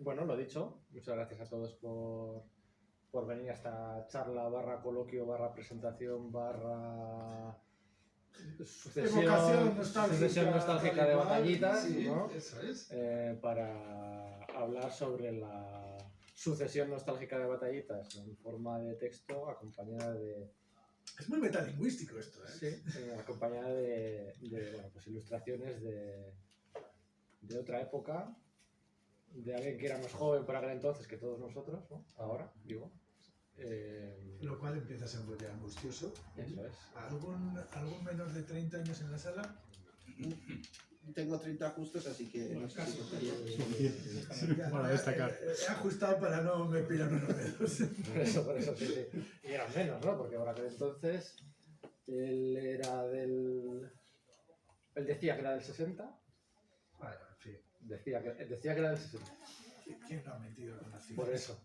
bueno, lo dicho, muchas gracias a todos por venir a esta charla, coloquio, presentación, Evocación sucesión nostálgica de batallitas, sí, ¿no? Eso es. Para hablar sobre la sucesión nostálgica de batallitas en forma de texto acompañada de... Es muy metalingüístico esto, ¿eh? Sí, acompañada de bueno, pues ilustraciones de otra época, de alguien que era más joven por aquel entonces que todos nosotros, ¿no? Ahora, digo. Lo cual empieza a ser muy angustioso. Eso es. ¿Algún menor de 30 años en la sala? Tengo 30 justos, así que no sé si contaría. Para destacar. He ajustado para no me pillarme los dedos. Por eso, sí. Y eran menos, ¿no? Porque por aquel entonces él era del... Él decía que era del 60. Bueno, en fin. Decía que era del 60. ¿Quién no ha mentido con las cifras? Por eso.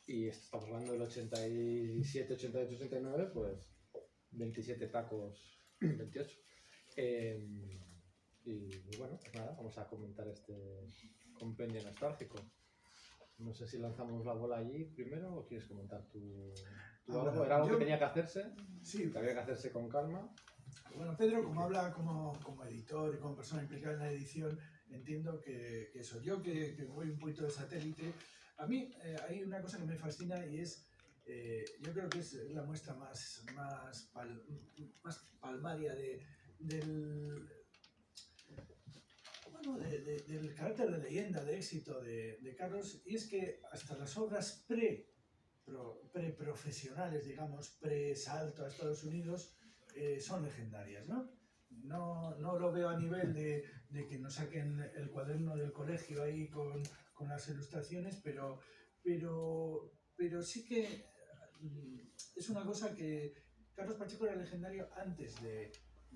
Y estamos hablando del 87, 88, 89, pues 27 tacos, 28. Y bueno, pues nada, vamos a comentar este compendio nostálgico. No sé si lanzamos la bola allí primero o quieres comentar tú algo. ¿Era algo que tenía que hacerse? Sí. Que había que hacerse con calma. Bueno, Pedro, como habla como editor y como persona implicada en la edición, entiendo que eso. Yo que voy un poquito de satélite, a mí hay una cosa que me fascina y es, yo creo que es la muestra más palmaria del carácter de leyenda, de éxito de Carlos, y es que hasta las obras pre-profesionales, digamos, pre-salto a Estados Unidos, son legendarias, ¿no? No lo veo a nivel de que nos saquen el cuaderno del colegio ahí con las ilustraciones, pero sí que es una cosa que Carlos Pacheco era legendario antes de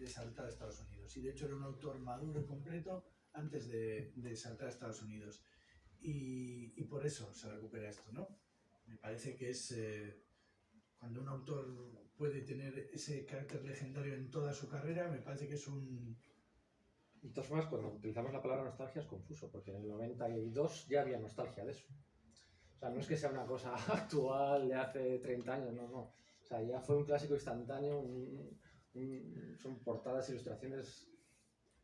saltar a Estados Unidos, y de hecho era un autor maduro y completo antes de saltar a Estados Unidos, y por eso se recupera esto, ¿no? Me parece que es... Cuando un autor puede tener ese carácter legendario en toda su carrera, me parece que es un... De todas formas, cuando utilizamos la palabra nostalgia es confuso, porque en el 92 ya había nostalgia de eso. O sea, no es que sea una cosa actual de hace 30 años, no. O sea, ya fue un clásico instantáneo, son portadas, ilustraciones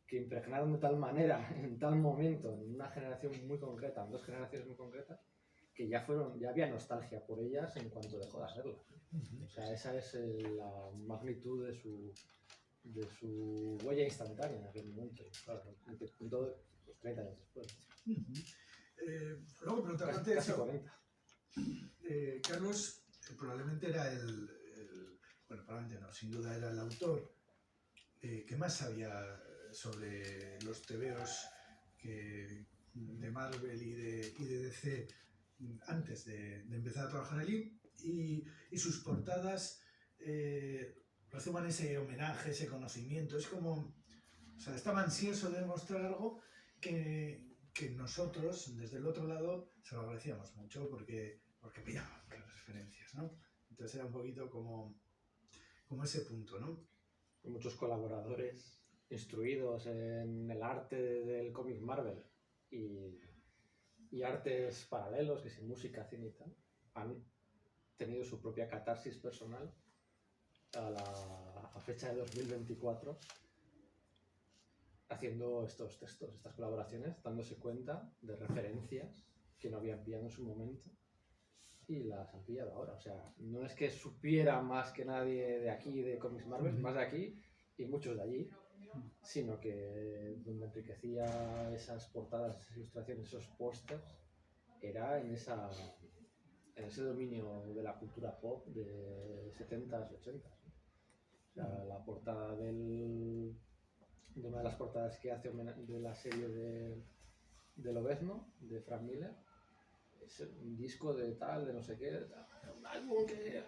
que impregnaron de tal manera, en tal momento, en una generación muy concreta, en dos generaciones muy concretas, que ya había nostalgia por ellas en cuanto dejó de hacerla. O sea, esa es la magnitud de su huella instantánea en aquel momento. Claro, pues 30 años después. Luego, pero aparte casi 40. Carlos probablemente era bueno, probablemente no, sin duda era el autor que más sabía sobre los tebeos de Marvel y de DC antes de empezar a trabajar allí, y sus portadas reciban ese homenaje, ese conocimiento. Es como, o sea, estaba ansioso de demostrar algo que nosotros, desde el otro lado, se lo agradecíamos mucho porque pillábamos las referencias, ¿no? Entonces era un poquito como ese punto, ¿no? Muchos colaboradores instruidos en el arte del cómic Marvel y artes paralelos, que sin música, cine y tal, han tenido su propia catarsis personal a fecha de 2024, haciendo estos textos, estas colaboraciones, dándose cuenta de referencias que no habían pillado en su momento y las han pillado ahora. O sea, no es que supiera más que nadie de aquí, de Comics Marvel, más de aquí y muchos de allí, sino que donde enriquecía esas portadas, esas ilustraciones, esos pósters, era en ese dominio de la cultura pop de 70s, 80s. O sea, la portada de una de las portadas que hace de la serie de Lobezno, de Frank Miller, es un disco de tal, de no sé qué, un álbum que...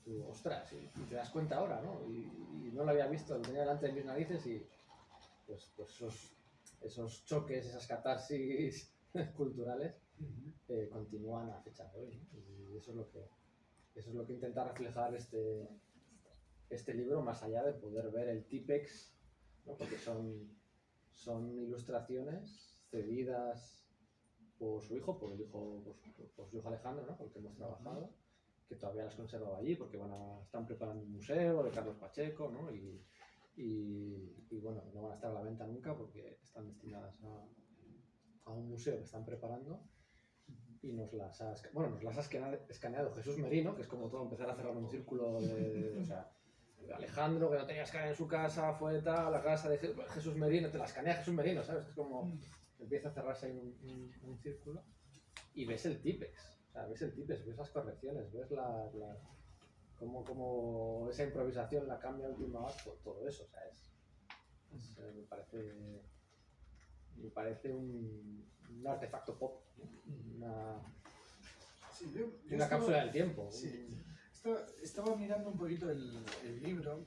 Tú, ostras, y te das cuenta ahora, ¿no? Y no lo había visto, lo tenía delante de mis narices y pues esos choques, esas catarsis culturales continúan a fecha de hoy, ¿no? Y eso es lo que intenta reflejar este libro, más allá de poder ver el Tipex, ¿no? Porque son ilustraciones cedidas por su hijo, por su hijo Alejandro, ¿no? Con el que hemos trabajado, que todavía las conservaba allí porque están preparando un museo de Carlos Pacheco, ¿no? Y bueno, no van a estar a la venta nunca porque están destinadas a un museo que están preparando y nos las ha escaneado Jesús Merino, que es como todo empezar a cerrar un círculo o sea, Alejandro, que no tenía escáner en su casa, fue tal, la casa de Jesús Merino, te la escanea Jesús Merino, ¿sabes? Es como empieza a cerrarse ahí un círculo y ves el Tipex, o sea, ves las correcciones, ves cómo esa improvisación la cambia a última hora, todo eso, o sea, me parece un artefacto pop, Sí, una cápsula del tiempo. Sí. Estaba mirando un poquito el libro.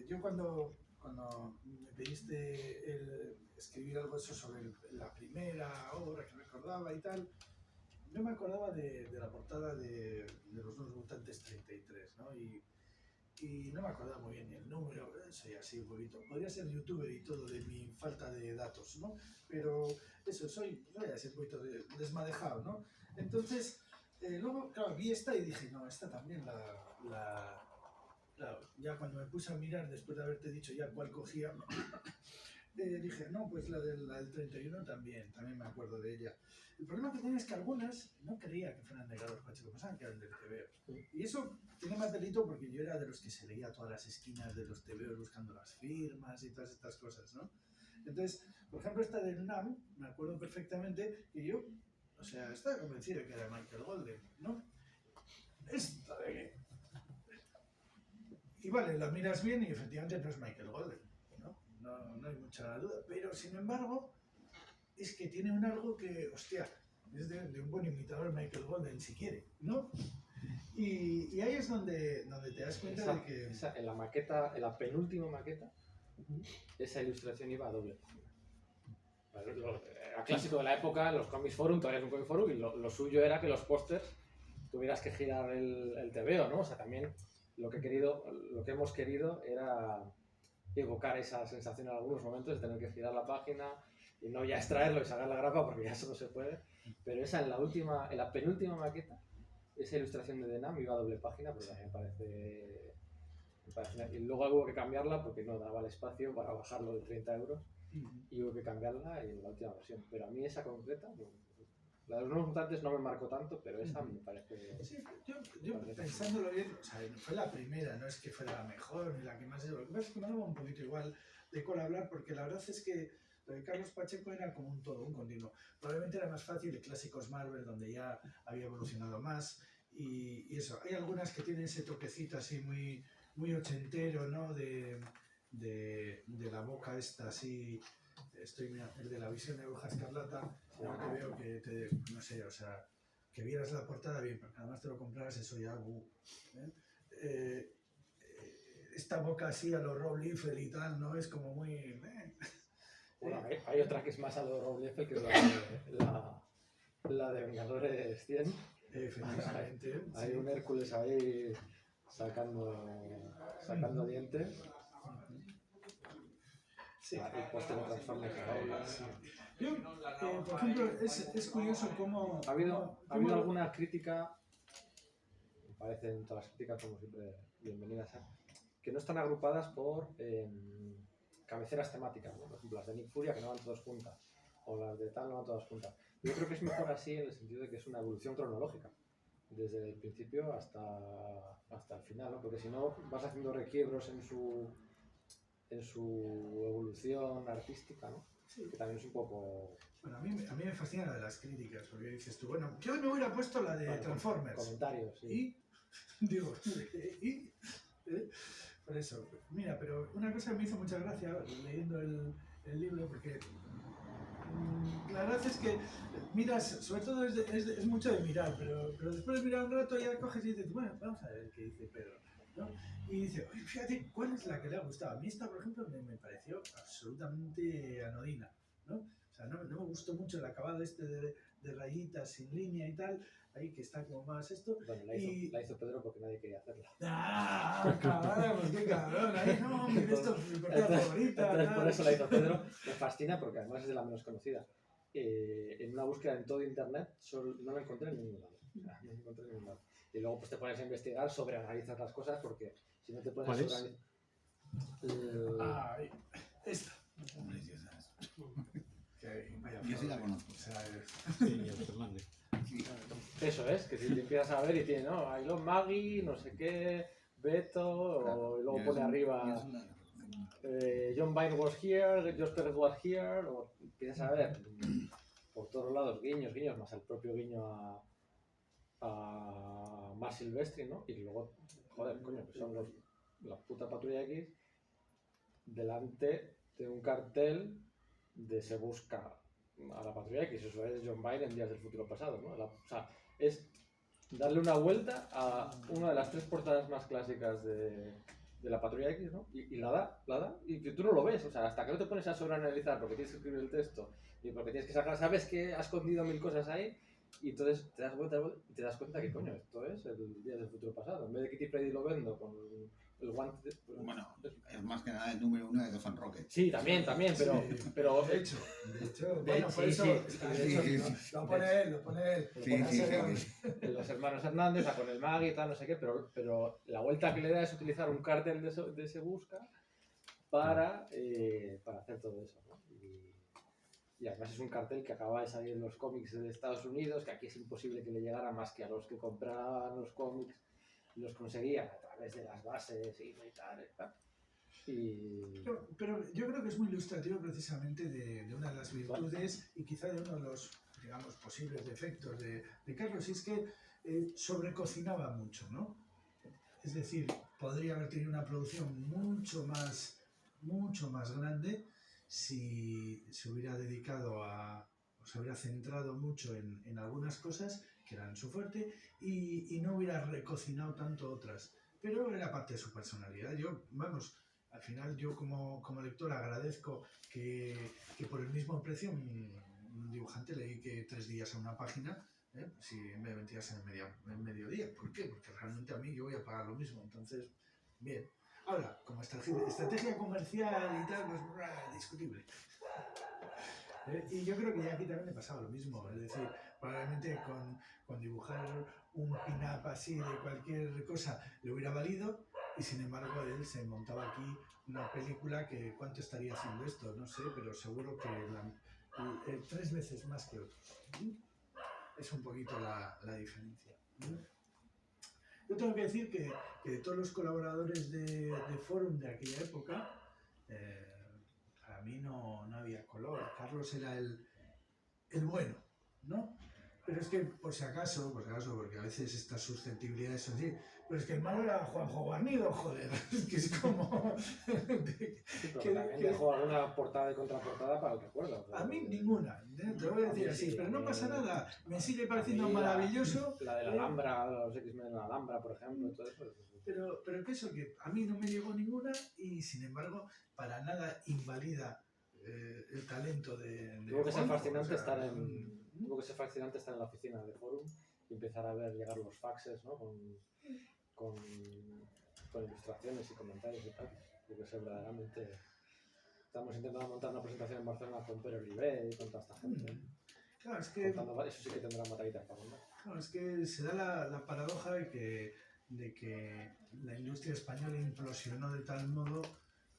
Yo cuando me pediste escribir algo eso sobre la primera obra que recordaba y tal, yo me acordaba de la portada de Los Nuevos Mutantes 33, ¿no? Y no me acordaba muy bien ni el número, soy así un poquito. Podría ser youtuber y todo de mi falta de datos, ¿no? Pero eso, soy así un poquito desmadejado, ¿no? Entonces, luego, claro, vi esta y dije, no, esta también claro, ya cuando me puse a mirar, después de haberte dicho ya cuál cogía, dije, no, pues la del 31 también me acuerdo de ella. El problema que tenía es que algunas no creía que fueran de Carlos Pacheco, pensaban que eran del TVO. Y eso tiene más delito porque yo era de los que se leía todas las esquinas de los TVOs buscando las firmas y todas estas cosas, ¿no? Entonces, por ejemplo, esta del NAM, me acuerdo perfectamente que yo, o sea, estaba convencido de que era Michael Golden, ¿no? Esta de aquí. Y vale, la miras bien y efectivamente no es Michael Golden, ¿no? No hay mucha duda. Pero, sin embargo, es que tiene un algo que, hostia, es de un buen imitador Michael Golden, si quiere, ¿no? Y ahí es donde te das cuenta de que... En la maqueta, en la penúltima maqueta, esa ilustración iba a doble página. Era clásico de la época, los Comics Forum, todavía es un Comic Forum, y lo suyo era que los pósters tuvieras que girar el TVO, ¿no? O sea, también lo que hemos querido era evocar esa sensación en algunos momentos de tener que girar la página y no ya extraerlo y sacar la grapa porque ya eso no se puede, pero esa en la penúltima maqueta, esa ilustración de Denam iba a doble página porque me parece y luego hubo que cambiarla porque no daba el espacio para bajarlo de 30 euros y hubo que cambiarla en la última versión, pero a mí esa concreta, la de los Nuevos Mutantes no me marcó tanto, pero esa me parece... Sí, yo pensándolo bien, o sea, fue la primera, no es que fuera la mejor ni la que más... Lo que pasa es que me daba un poquito igual de cuál hablar, porque la verdad es que lo de Carlos Pacheco era como un continuo. Probablemente era más fácil de clásicos Marvel, donde ya había evolucionado más, y eso. Hay algunas que tienen ese toquecito así muy ochentero, ¿no? De la boca esta así... Estoy mirando el de la visión de Bruja Escarlata, ahora que veo que no sé, o sea, que vieras la portada bien, porque además te lo compraras, eso ya, esta boca así a lo Rob Liefeld y tal, ¿no? Es como muy... Bueno, hay otra que es más a lo Rob Liefeld, que es la de Vengadores 100. Efectivamente. Hay un Hércules ahí sacando dientes. Sí. Y póster de Transformers ahí. Sí. Yo, por ejemplo, es curioso cómo... Ha habido alguna crítica, me parecen todas las críticas como siempre bienvenidas, que no están agrupadas por cabeceras temáticas, ¿no? Por ejemplo, las de Nick Furia que no van todas juntas, o las de tal no van todas juntas. Yo creo que es mejor así en el sentido de que es una evolución cronológica, desde el principio hasta el final, ¿no? Porque si no vas haciendo requiebros en su evolución artística, ¿no? Sí. Que también es un poco... Bueno, a mí me fascina la de las críticas, porque dices tú, bueno, yo me hubiera puesto la de Transformers. Comentarios, sí. Y, digo, por eso, mira, pero una cosa que me hizo mucha gracia leyendo el libro, porque la verdad es que miras, sobre todo es mucho de mirar, pero después de mirar un rato ya coges y dices, bueno, vamos a ver qué dice Pedro, ¿no? Y dice, oye, fíjate, ¿cuál es la que le ha gustado? A mí esta, por ejemplo, me pareció absolutamente anodina, ¿no? O sea, no me gustó mucho el acabado de rayitas sin línea y tal, ahí que está como más esto. Bueno, la hizo Pedro porque nadie quería hacerla. ¡Ah, cabrón! Pues qué cabrón! Ahí no, esto es mi portada favorita. Entonces por eso la hizo Pedro. Me fascina porque además es de la menos conocida. en una búsqueda en todo internet no la encontré en ningún lado. O sea, no la encontré en ningún lado. Y luego pues te pones a investigar, sobreanalizas las cosas, porque si no te pones ¿Cuál a es? sobreanalizar... Esta. Hombre, sí, ¿sabes? Vaya Yo sí la fraude. conozco. O sea, Sí, el Fernández. Sí. Eso es, que si te empiezas a ver y tiene, ¿no? Ailon Maggie, no sé qué, Beto, Claro, y luego yo pone es- arriba... yo es una- John Byrne was here, Josh Perez was here, o empiezas a ver por todos lados guiños, más el propio guiño a Mark Silvestri, ¿no? Y luego, joder, coño, que son la puta Patrulla X delante de un cartel de se busca a la Patrulla X, eso es John Byrne en Días del Futuro Pasado, ¿no? O sea, es darle una vuelta a una de las 3 portadas más clásicas de la Patrulla X, ¿no? Y la da, y tú no lo ves, o sea, hasta que no te pones a sobreanalizar porque tienes que escribir el texto y porque tienes que sacar, sabes que ha escondido 1000 cosas ahí, y entonces te das cuenta que, coño, esto es el Día del Futuro Pasado. En vez de Kitty Pryde lo vendo con el guante... Bueno, es más que nada el número 1 de Dofan Rocket. Sí, también, pero... sí, pero de hecho, bueno, por sí, eso sí, de hecho, sí, lo pone él, lo pone él. Sí, Lo sí, pone él. sí. los hermanos Hernández, con el Maggie y tal, no sé qué, pero la vuelta que le da es utilizar un cartel de ese busca para hacer todo eso, ¿no? Y además es un cartel que acaba de salir en los cómics de Estados Unidos, que aquí es imposible que le llegara más que a los que compraban los cómics y los conseguían a través de las bases y tal. Pero yo creo que es muy ilustrativo precisamente de una de las virtudes y quizá de uno de los, digamos, posibles defectos de Carlos, y es que sobrecocinaba mucho, ¿no? Es decir, podría haber tenido una producción mucho más grande si se hubiera dedicado o se hubiera centrado mucho en algunas cosas que eran su fuerte y no hubiera recocinado tanto otras. Pero era parte de su personalidad. Al final yo como lector agradezco que por el mismo precio un dibujante le dedique 3 días a una página, si en vez de 20 días en mediodía. ¿Por qué? Porque realmente a mí yo voy a pagar lo mismo. Entonces, bien. Ahora, como estrategia comercial y tal, pues discutible. Y yo creo que ya aquí también le pasaba lo mismo. Es decir, probablemente con dibujar un pin-up así de cualquier cosa le hubiera valido, y sin embargo él se montaba aquí una película que ¿cuánto estaría haciendo esto? No sé, pero seguro que 3 veces más que otros. Es un poquito la diferencia. Yo tengo que decir que de todos los colaboradores de Forum de aquella época, para mí no había color. Carlos era el bueno, ¿no? Pero es que, por si acaso, porque a veces estas susceptibilidades son así, pero es que el malo era Juanjo Guarnido, joder, es que es como... Sí, pero también dejó alguna portada y contraportada para el recuerdo. A mí ninguna, te lo voy a decir así, pero no pasa nada, me sigue pareciendo maravilloso. La de la Alhambra, los X-Men de la Alhambra, por ejemplo, y todo eso. Pero que eso, que a mí no me llegó ninguna y sin embargo para nada invalida el talento de Tuvo que ser Juanjo, fascinante o sea, tuvo que ser fascinante estar en la oficina de Forum y empezar a ver llegar los faxes, ¿no? con ilustraciones y comentarios y tal. Tuvo que ser verdaderamente... Estamos intentando montar una presentación en Barcelona con Pere Oliver y con toda esta gente. Claro, es que... Eso sí que tendrá batallitas para contar. Claro, es que se da la paradoja de que la industria española implosionó de tal modo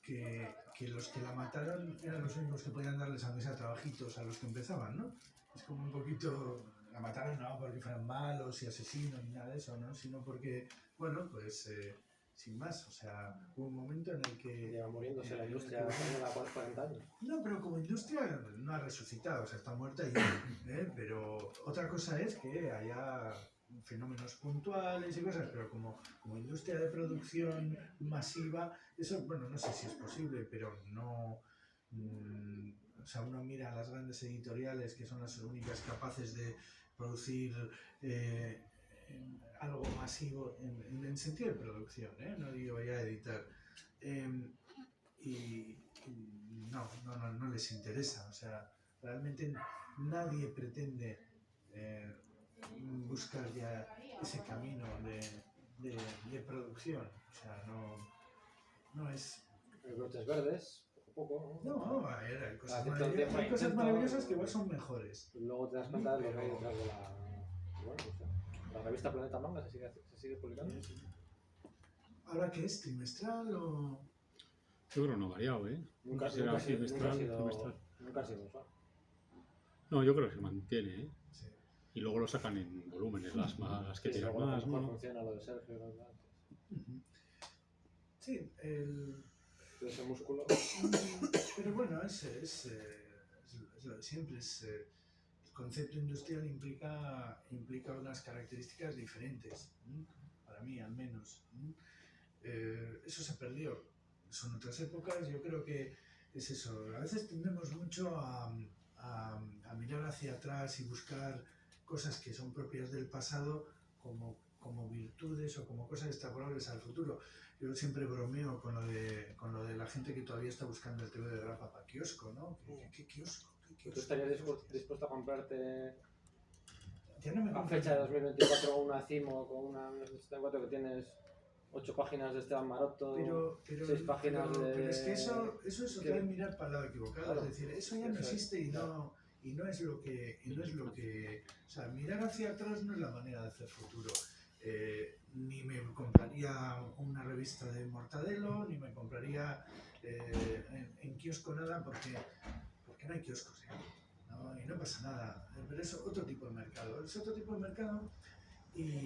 que los que la mataron eran los únicos que podían darles aunque sea trabajitos a los que empezaban, ¿no? Es como un poquito... La mataron no porque fueran malos y asesinos ni nada de eso, ¿no? Sino porque, bueno, pues sin más, o sea, hubo un momento en el que... Lleva muriéndose la industria española por 40 años. No, pero como industria no ha resucitado, o sea, está muerta y pero otra cosa es que haya fenómenos puntuales y cosas, pero como industria de producción masiva, eso, bueno, no sé si es posible, pero no... o sea, uno mira a las grandes editoriales que son las únicas capaces de producir algo masivo en sentido de producción, no digo ya editar. Y no les interesa, o sea, realmente nadie pretende buscar ya ese camino de producción, o sea, no es... Brotes Verdes, poco, ¿no? No, a ver, hay cosas, Todo el tiempo hay cosas intento- maravillosas que igual son mejores. Y luego te das cuenta de lo que hay detrás de la... Bueno, no sé. La revista Planeta Manga se sigue publicando. ¿Ahora qué es? ¿Trimestral o...? Yo creo que no ha variado, ¿eh? Nunca, Será nunca, ha sido- trimestral, trimestral. nunca ha sido mensual. No, yo creo que se mantiene, ¿eh? Sí. Y luego lo sacan en volúmenes, las que Sí, tiran luego más, mejor ¿no? funciona lo de Sergio, ¿no? Ujú. Sí, De ese músculo. pero bueno, es lo de siempre. El concepto industrial implica unas características diferentes, para mí al menos. Eso se perdió. Son otras épocas, yo creo que es eso. A veces tendemos mucho a mirar hacia atrás y buscar cosas que son propias del pasado como virtudes o como cosas extrapolables al futuro. Yo siempre bromeo con lo de la gente que todavía está buscando el TV de grapa para kiosco, ¿no? ¿Qué kiosco? ¿Qué ¿Tú kiosco? estarías dispuesto a comprarte Ya no me a compro fecha de nada. 2024 una Cimo con una 1974 que tienes 8 páginas de Esteban Maroto, 6 páginas de... pero es que eso es que- otra vez mirar para el lado equivocado. Claro. Es decir, eso ya no Eso es, existe y claro. no es lo que... O sea, mirar hacia atrás no es la manera de hacer futuro. Ni me compraría una revista de Mortadelo, ni me compraría en kiosco nada, porque no hay kioscos ya, ¿no? Y no pasa nada. Pero es otro tipo de mercado. Es otro tipo de mercado y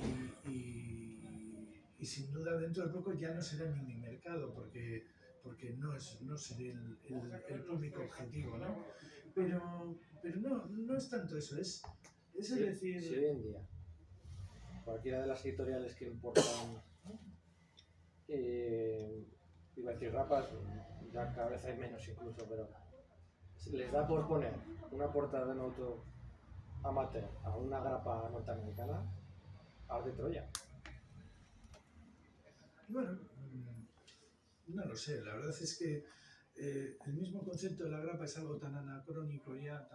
sin duda dentro de poco ya no será ni mi mercado, porque no seré el público objetivo, ¿no? Pero no es tanto eso, es decir... Si hoy en día cualquiera de las editoriales que importan, iba a decir rapas, ya cada vez hay menos incluso, pero les da por poner una portada de un auto amateur a una grapa norteamericana, arde Troya. Bueno, no lo sé, la verdad es que el mismo concepto de la grapa es algo tan anacrónico ya,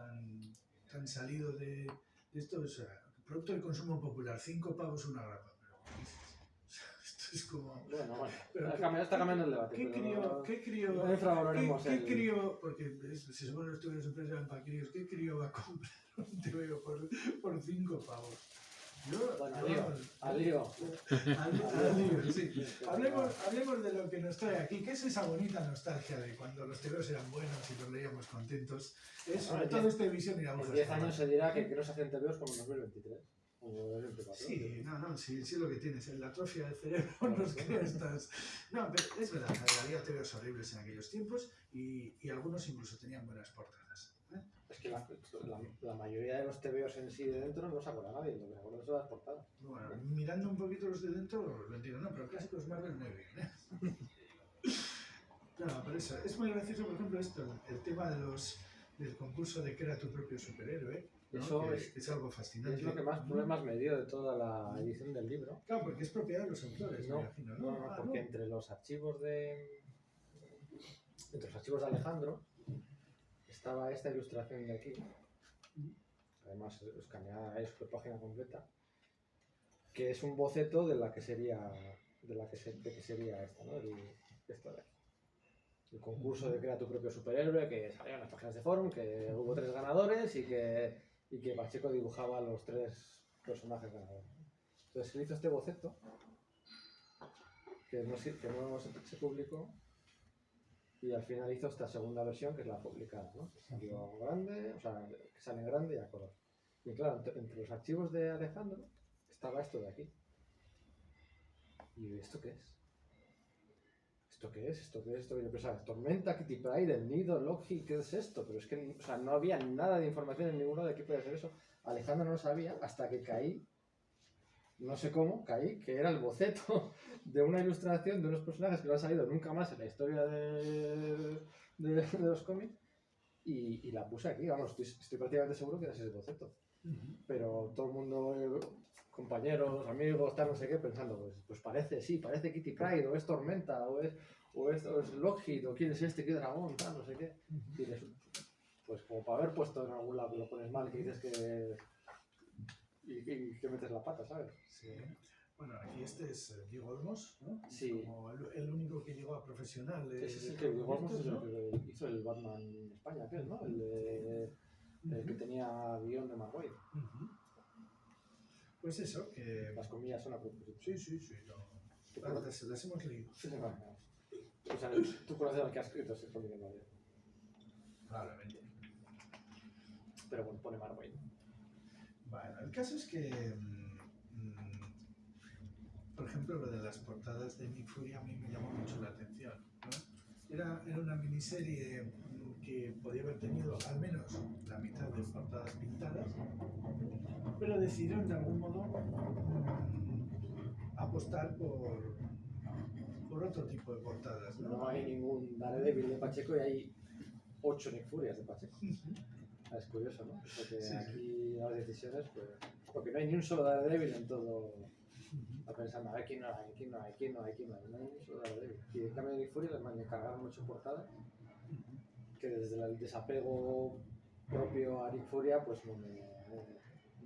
tan salido de esto, o sea, producto de consumo popular, 5 pavos una grapa, pero ¿qué dices? O sea, esto es como... Bueno, Pero está cambiando el debate. ¿Qué crío? No infravaloremos ¿Qué el... crío? Porque se supone que los estudios eran para críos, ¿qué crío va a comprar un TVO por 5 pavos? Bueno, al lío. Al lío, sí. Hablemos de lo que nos trae aquí, que es esa bonita nostalgia de cuando los TVOs eran buenos y los leíamos contentos. Es sobre todo esta visión y la En 10 años se dirá que no se hacen TVOs como en 2023. O en 2024. Sí, sí lo que tienes, la atrofia del cerebro nos crea estas... No, pero es verdad, había TVOs horribles en aquellos tiempos y algunos incluso tenían buenas portadas. Es que la mayoría de los TVOs en sí de dentro no se acuerda nadie, lo que se acuerda son las portadas. Bueno, mirando un poquito los de dentro, lo entiendo, no, pero clásicos Marvel muy bien, No, pero eso, es muy gracioso, por ejemplo, esto, el tema del concurso de crea tu propio superhéroe, ¿no? Eso que es algo fascinante. Es lo que más problemas me dio de toda la edición del libro. Claro, porque es propiedad de los autores, No, me imagino, ¿no? no, porque entre los archivos de Alejandro estaba esta ilustración de aquí. Además, escaneada es por página completa, que es un boceto de la que sería esta, ¿no? Esto de aquí. El concurso de crea tu propio superhéroe, que salía en las páginas de forum, que hubo 3 ganadores y que Pacheco dibujaba los 3 personajes ganadores. Entonces se hizo este boceto, que no se publicó, y al final hizo esta segunda versión, que es la publicada, ¿no? Que salió grande, o sea, que sale en grande y a color. Y claro, entre los archivos de Alejandro estaba esto de aquí. ¿Y esto qué es? ¿Esto qué es? ¿Esto qué es? Esto que yo pensaba, Tormenta, Kitty Pryde, El Nido, Loki, ¿qué es esto? Pero es que, o sea, no había nada de información en ninguno de qué podía ser eso. Alejandro no lo sabía hasta que caí, no sé cómo, caí, que era el boceto de una ilustración de unos personajes que no han salido nunca más en la historia de los cómics y la puse aquí, vamos, estoy prácticamente seguro que era ese boceto. Pero todo el mundo, compañeros, amigos, tal, no sé qué, pensando, pues parece, sí, parece Kitty Pryde, o es Tormenta, o es Lockheed, o quién es este, qué dragón, tal, no sé qué. Y pues como para haber puesto en algún lado que lo pones mal, que dices que... y que metes la pata, ¿sabes? Sí. Bueno, aquí este es Diego Olmos, ¿no? Sí. Como el único que llegó a profesional. Ese es el que Diego Olmos es el que hizo el Batman en España, aquel, ¿no? El que tenía guión de Mark Waid. Ujú. Pues eso, que... Las comillas son a propósito. Sí, no. Las hemos leído. Sí, sí, vale. O sea, tú conoces al que ha escrito ese cómic en realidad. Probablemente. Pero bueno, pone Mark Waid. Bueno, el caso es que, por ejemplo, lo de las portadas de Nick Fury a mí me llamó mucho la atención, ¿no? Era una miniserie que podía haber tenido al menos la mitad de portadas pintadas, pero decidieron de algún modo apostar por otro tipo de portadas, ¿no? No hay ningún Daredevil de Pacheco y hay 8 Nick Furias de Pacheco. Es curioso, ¿no? Porque Sí. aquí las decisiones, pues... Porque no hay ni un solo Daredevil en todo... Está pensando, a ver quién no hay, no hay ni un solo Daredevil. Y en cambio de Nick Fury me cargaron mucho portadas que desde el desapego propio a Nick Furia, pues no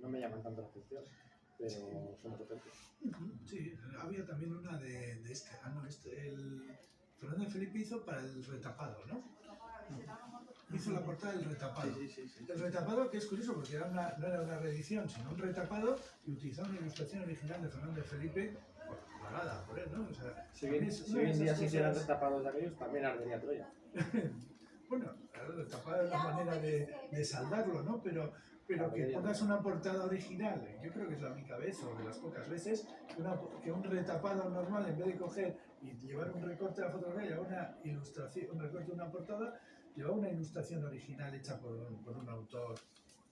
me llaman tanto la atención, pero son potentes. Sí, había también una de este. El Fernando Felipe hizo para el retapado, ¿no? Hizo la portada del retapado. Sí. El retapado, que es curioso porque no era una reedición, sino un retapado y utilizaba una ilustración original de Fernando Felipe, pagada por él, ¿no? O sea, Si hoy en día se hicieran retapados de aquellos, también ardería Troya. Bueno, claro, el retapado es una manera de saldarlo, ¿no? Pero que pongas una portada original, yo creo que es la única vez, o de las pocas veces, que un retapado normal, en vez de coger y llevar un recorte de la fotografía, llevar una ilustración, un recorte de una portada, lleva una ilustración original hecha por un autor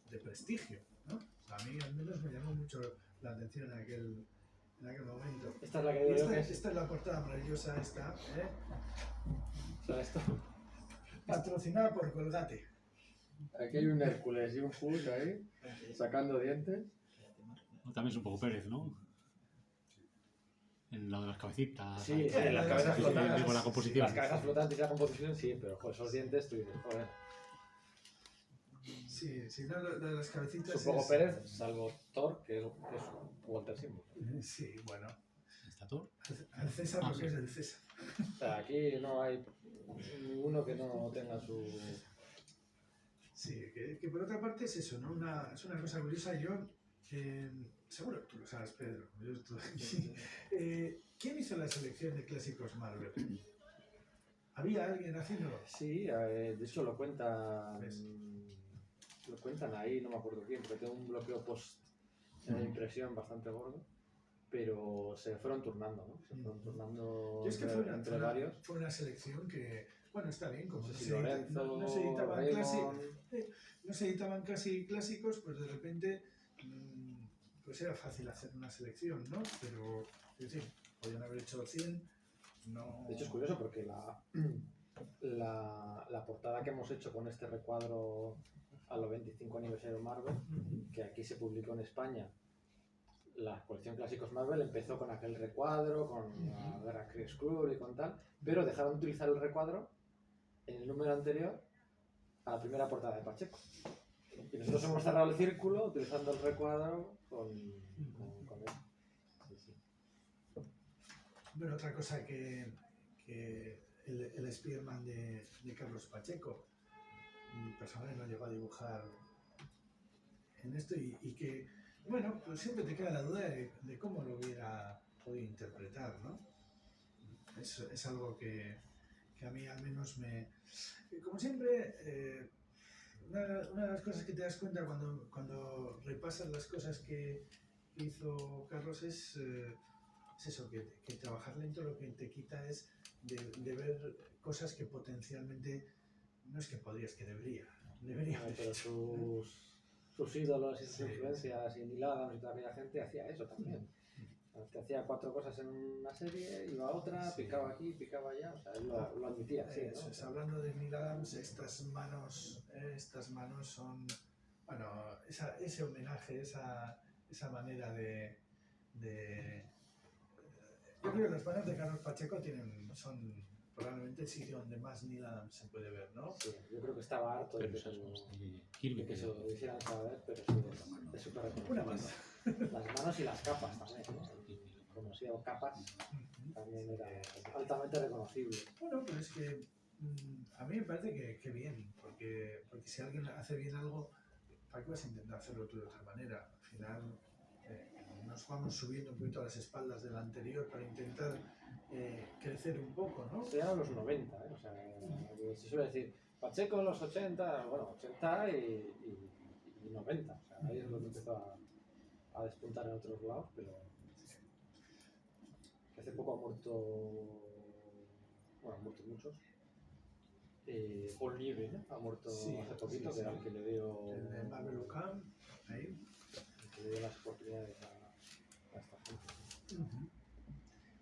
de prestigio, ¿no? A mí al menos me llamó mucho la atención en aquel momento. Esta es la que Y digo yo que es... esta es la portada maravillosa, esta, ¿eh? O sea, esto... Patrocinada por Colgate. Aquí hay un Hércules y un Hulk ahí, sacando dientes. También es un poco Pérez, ¿no? En lo de las cabecitas. Sí, ahí. las cabezas Sí, flotantes. con la composición. Las cabezas flotantes y la composición, sí, pero joder, esos dientes, tú dices, joder. Sí, no, lo de las cabecitas Es un poco es... Pérez, salvo Thor, que es Walter Simmons. Sí, bueno. ¿Está todo? Al César Ah, porque sí. es del César. O sea, aquí no hay ninguno que no tenga su... Sí, que por otra parte es eso, ¿no? Es una cosa curiosa. Yo, seguro que tú lo sabes, Pedro. Yo estoy aquí. ¿Quién hizo la selección de clásicos Marvel? ¿Había alguien haciéndolo? Sí, de hecho lo cuentan... ¿Ves? Lo cuentan ahí, no me acuerdo quién, porque tengo un bloqueo post de impresión bastante gordo. Pero se fueron turnando, ¿no? Se fueron turnando Yo es que entre varios. fue una selección que, bueno, está bien, como No no sé si se, Lorenzo, no se editaban Raymond... no se editaban casi clásicos, pues de repente pues era fácil hacer una selección, ¿no? Pero, es decir, podían haber hecho 100, no... De hecho es curioso porque la portada que hemos hecho con este recuadro a los 25 aniversario de Marvel, que aquí se publicó en España, la colección Clásicos Marvel empezó con aquel recuadro, con la guerra Kree Skrull y con tal, pero dejaron de utilizar el recuadro en el número anterior a la primera portada de Pacheco. Y nosotros hemos cerrado el círculo utilizando el recuadro con eso. Sí. Bueno, otra cosa que el Spiderman de Carlos Pacheco, mi personaje no llegó a dibujar en esto y que, bueno, pues siempre te queda la duda de cómo lo hubiera podido interpretar, ¿no? Es algo que a mí al menos me... Como siempre, una de las cosas que te das cuenta cuando repasas las cosas que hizo Carlos es eso, que trabajar lento lo que te quita es de ver cosas que potencialmente no es que podrías, que debería haber Pero hecho. sus ídolos y sus Sí. influencias y Neil Adams y toda aquella gente hacía eso también. Te hacía 4 cosas en una serie, iba a otra, Sí. picaba aquí, picaba allá, o sea, él lo admitía, sí, Eso ¿no? es, hablando de Neil Adams, estas manos son, bueno, ese homenaje, esa manera de yo creo que las manos de Carlos Pacheco son probablemente el sitio donde más Neil Adams se puede ver, ¿no? Sí, yo creo que estaba harto de Pero que esas se lo, cosas de de Kirby, que se que lo hicieran saber, pero sí, es súper Una reconocible. mano. Las manos y las capas también, ¿no? demasiado capas, también era altamente reconocible. Bueno, pero es que a mí me parece que bien, porque si alguien hace bien algo, ¿para qué vas a intentar hacerlo tú de otra manera? Al final nos vamos subiendo un poquito a las espaldas del anterior para intentar crecer un poco, ¿no? Sean los 90, ¿eh? O sea, se suele decir, Pacheco en los 80, bueno, 80 y 90, o sea, ahí es donde empezó a despuntar en otros lados, pero hace poco ha muerto, bueno, han muerto muchos. Paul Newby, ¿no? Ha muerto Sí, hace poquito, sí, que era sí. el que le dio, El de Marvel Lucam, ahí. el que le dio las oportunidades a esta gente.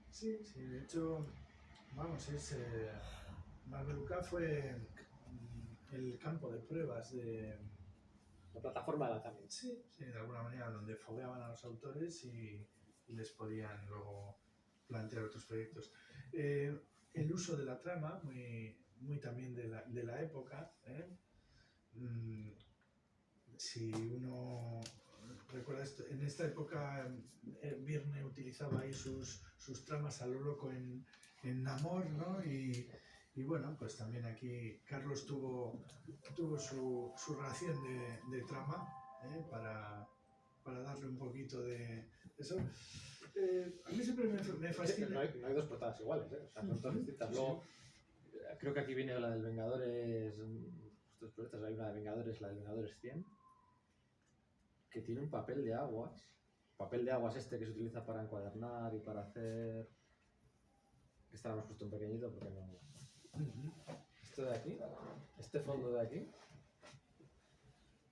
Sí, sí, de hecho, vamos, Marvel Lucam fue el campo de pruebas de... La plataforma de lanzamiento. Sí, sí, de alguna manera, donde fogueaban a los autores y les podían luego plantear otros proyectos. El uso de la trama, muy también de la época. Si uno recuerda esto, en esta época Virne utilizaba ahí sus tramas a lo loco en Namor, ¿no? Y bueno, pues también aquí Carlos tuvo su ración de trama para darle un poquito de eso. A mí siempre me fascina. No hay dos portadas iguales, ¿eh? O sea, son todas distintas. Luego, creo que aquí viene la del Vengadores, estos proyectos, hay una de Vengadores, la del Vengadores 100, que tiene un papel de aguas este que se utiliza para encuadernar y para hacer... Este lo hemos puesto un pequeñito porque no... Esto de aquí, este fondo de aquí,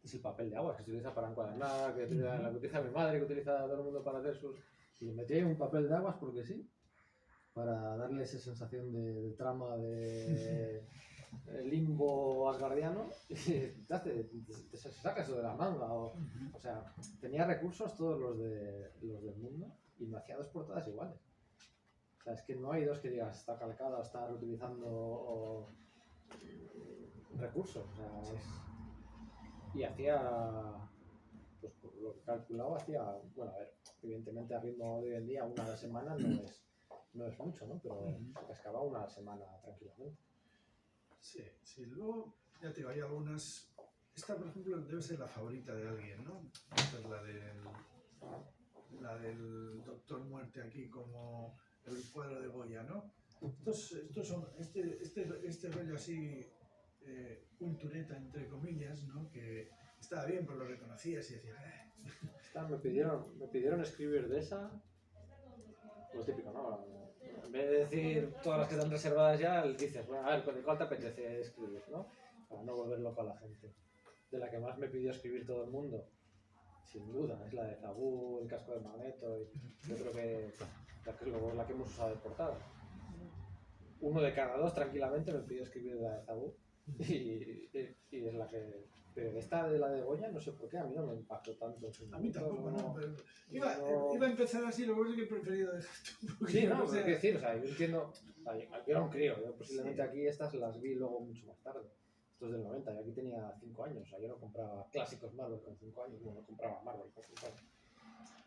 es el papel de aguas que se utiliza para encuadernar, que la que utiliza mi madre, que utiliza todo el mundo para hacer sus... Y le metí ahí un papel de aguas porque sí, para darle esa sensación de trama, de limbo asgardiano, y te sacas eso de la manga. O sea, tenía recursos todos los del mundo y me hacía dos portadas iguales. O sea, es que no hay dos que digas está calcada o está reutilizando recursos. O sea, y hacía, pues por lo que he calculado, bueno, a ver, evidentemente a ritmo de hoy en día, una a la semana no es mucho, ¿no? Pero se cascaba una a la semana tranquilamente. Sí, sí, luego, ya te digo, hay algunas... Esta, por ejemplo, debe ser la favorita de alguien, ¿no? Esta es la del Doctor Muerte aquí como el cuadro de Goya, ¿no? Estos son, este rollo así, cultureta, entre comillas, ¿no? Que estaba bien, pero lo reconocías y decías... Me pidieron escribir de esa, lo típico, ¿no? En vez de decir todas las que están reservadas ya, dices, bueno, a ver, ¿de cuál te apetece escribir, no? Para no volver loco a la gente. De la que más me pidió escribir todo el mundo, sin duda, es la de Zabú, el casco de Magneto, y yo creo que es la que hemos usado de portada. Uno de cada dos tranquilamente me pidió escribir la de Zabú, y es la que... Pero esta de la de Goya, no sé por qué, a mí no me impactó tanto. A mí tampoco, no, pero iba a empezar así, lo que he preferido dejarte un poquito. Sí, no, pero hay que decir, o sea, yo entiendo, yo era un crío, yo posiblemente aquí estas las vi luego mucho más tarde. Esto es del 90, yo aquí tenía 5 años, o sea, yo no compraba clásicos Marvel con 5 años, no compraba Marvel con 5 años.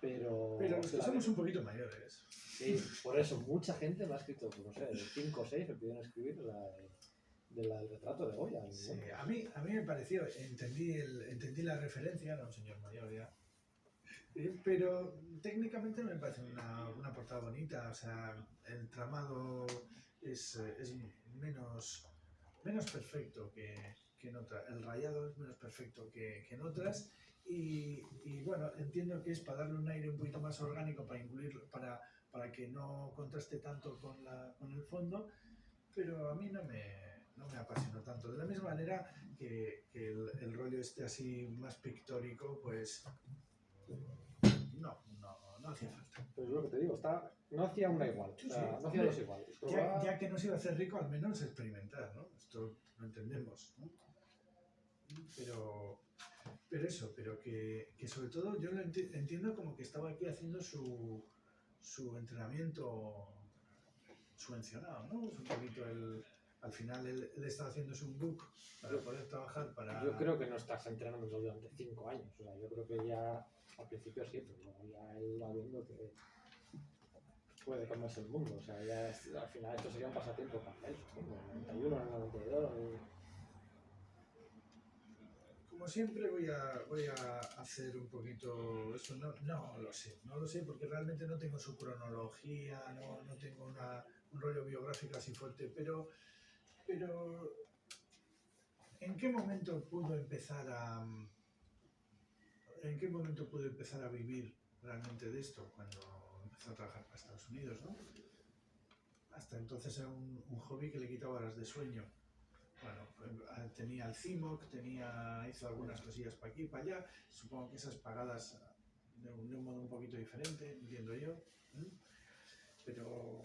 Pero los que somos un poquito mayores. Sí, por eso, mucha gente me ha escrito, pues, no sé, de 5 o 6 me pidieron escribir del retrato de Goya. Sí, a mí me pareció, entendí la referencia, era un señor mayor ya, pero técnicamente me parece una portada bonita, o sea, el tramado es menos perfecto que en otras, el rayado es menos perfecto que en otras, y bueno, entiendo que es para darle un aire un poquito más orgánico, para incluirlo, para que no contraste tanto con el fondo, pero a mí no me apasionó tanto. De la misma manera que el rollo este así más pictórico, pues no hacía falta. Pues es lo que te digo, no hacía una igual, Sí, o sea, sí, no hacía dos iguales. Ya que no se iba a hacer rico, al menos experimentar, ¿no? Esto lo entendemos, ¿no? Pero eso, pero que sobre todo yo lo entiendo como que estaba aquí haciendo su entrenamiento subvencionado, ¿no? Es un poquito al final él estaba haciéndose un book para poder trabajar para... Yo creo que no estás entrenando durante 5 años, o sea, yo creo que ya al principio sí, pero luego ya él va viendo puede comerse el mundo. O sea, ya al final esto sería un pasatiempo para él, supongo. En el 91, en el 92. Como siempre voy a hacer un poquito eso, no lo sé porque realmente no tengo su cronología, no tengo un rollo biográfico así fuerte, pero ¿en qué momento pude empezar a vivir realmente de esto? Cuando empecé a trabajar para Estados Unidos, ¿no? Hasta entonces era un hobby que le quitaba horas de sueño. Bueno, tenía el CIMOC, hizo algunas cosillas para aquí y para allá. Supongo que esas pagadas de un modo un poquito diferente, entiendo yo. Pero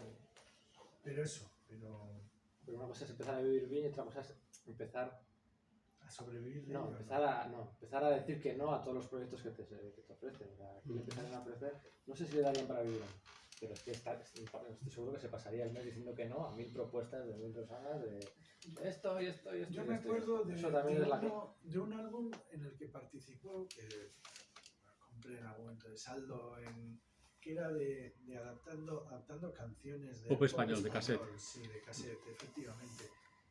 Pero una cosa es empezar a vivir bien y otra cosa es empezar a sobrevivir. No, empezar a decir que no a todos los proyectos que te ofrecen. O sea, aquí le empezarían a ofrecer, no sé si le darían para vivir, pero es que estoy seguro que se pasaría el mes diciendo que no a 1000 propuestas de 1000 personas de esto y esto y esto. Yo me acuerdo de un álbum en el que participó, que compré en algún momento de saldo, que era de adaptando canciones de Pop español, de cassette. Sí, de cassette, efectivamente.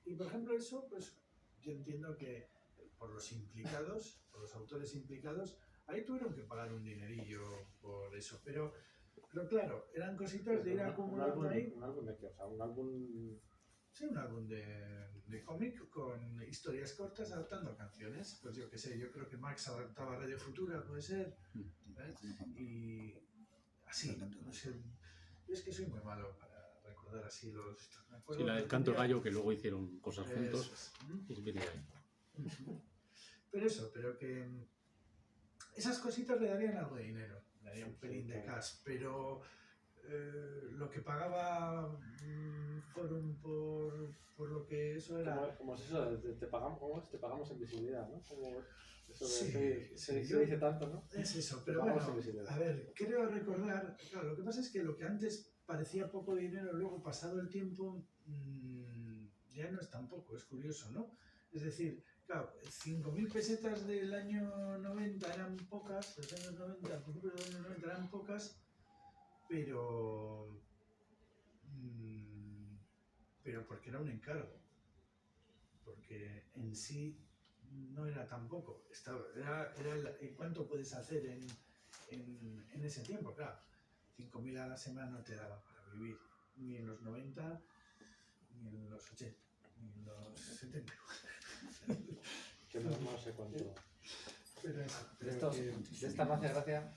Y por ejemplo eso, pues yo entiendo que por los autores implicados, ahí tuvieron que pagar un dinerillo por eso, pero claro, eran cositas de ir acumulando ahí. Un álbum de qué, o sea, un álbum... Sí, un álbum de cómic con historias cortas adaptando canciones. Pues yo qué sé, yo creo que Max adaptaba Radio Futura, puede ser. Y así, no sé. Yo es que soy muy malo para recordar así los... Sí, la del Canto Gallo, que luego hicieron cosas juntos. Es. Y viene de ahí. Pero que esas cositas le darían algo de dinero, le darían un pelín de cash, pero lo que pagaba Forum por lo que eso era... ¿Cómo es eso? Te pagamos en visibilidad, ¿no? Como eso se yo- dice tanto, ¿no? Es eso, Te pero pagamos bueno, en visibilidad. a ver, creo recordar, claro, lo que pasa es que lo que antes parecía poco dinero, luego pasado el tiempo, ya no es tan poco, es curioso, ¿no? Es decir, claro, 5.000 pesetas del año 90 eran pocas, de los años 90, al principio de los años 90 eran pocas, pero porque era un encargo, porque en sí no era tan poco, era cuánto puedes hacer en ese tiempo, claro, 5.000 a la semana no te daba para vivir, ni en los 90, ni en los 80, ni en los 70. Que no sé cuánto. Pero eso, De esta me hace gracia,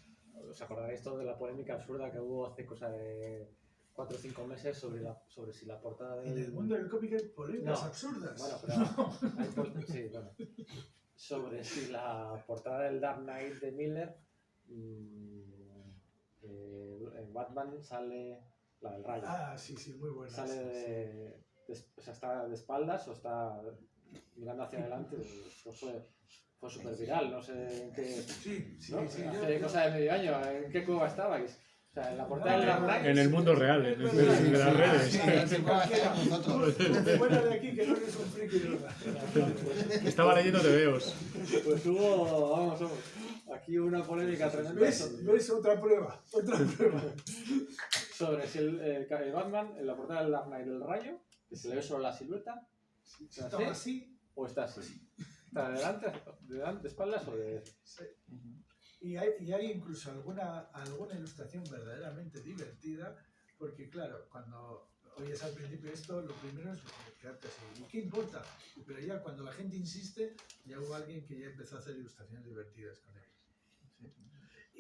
os acordaréis todos de la polémica absurda que hubo hace cosa de 4 o 5 meses sobre si la portada del... en el mundo del cómic hay polémicas No. absurdas. Bueno, pero sí, bueno. Sobre si la portada del Dark Knight de Miller, en Batman sale la del Rayo. Ah, sí, muy buena. Sale o sea, está de espaldas o está mirando hacia adelante. Pues fue súper viral, no sé en qué... Sí, ¿no? sí. Hace cosa de medio año, ¿en qué cueva estabais? O sea, en la portada del Dark Knight... En el mundo real, en las redes. Fuera de aquí que no eres un friki de verdad. Estaba leyendo tebeos. Pues hubo, aquí una polémica tremenda. ¿Ves? Otra prueba. Sobre si el Batman, en la portada del Dark Knight del Rayo, que se le ve solo la silueta, ¿está así o está así? ¿Está de espaldas o de...? sí. Y hay incluso alguna ilustración verdaderamente divertida, porque claro, cuando oyes al principio esto, lo primero es quedarte así, ¿y qué importa? Pero ya cuando la gente insiste, ya hubo alguien que ya empezó a hacer ilustraciones divertidas con ellos. ¿Sí?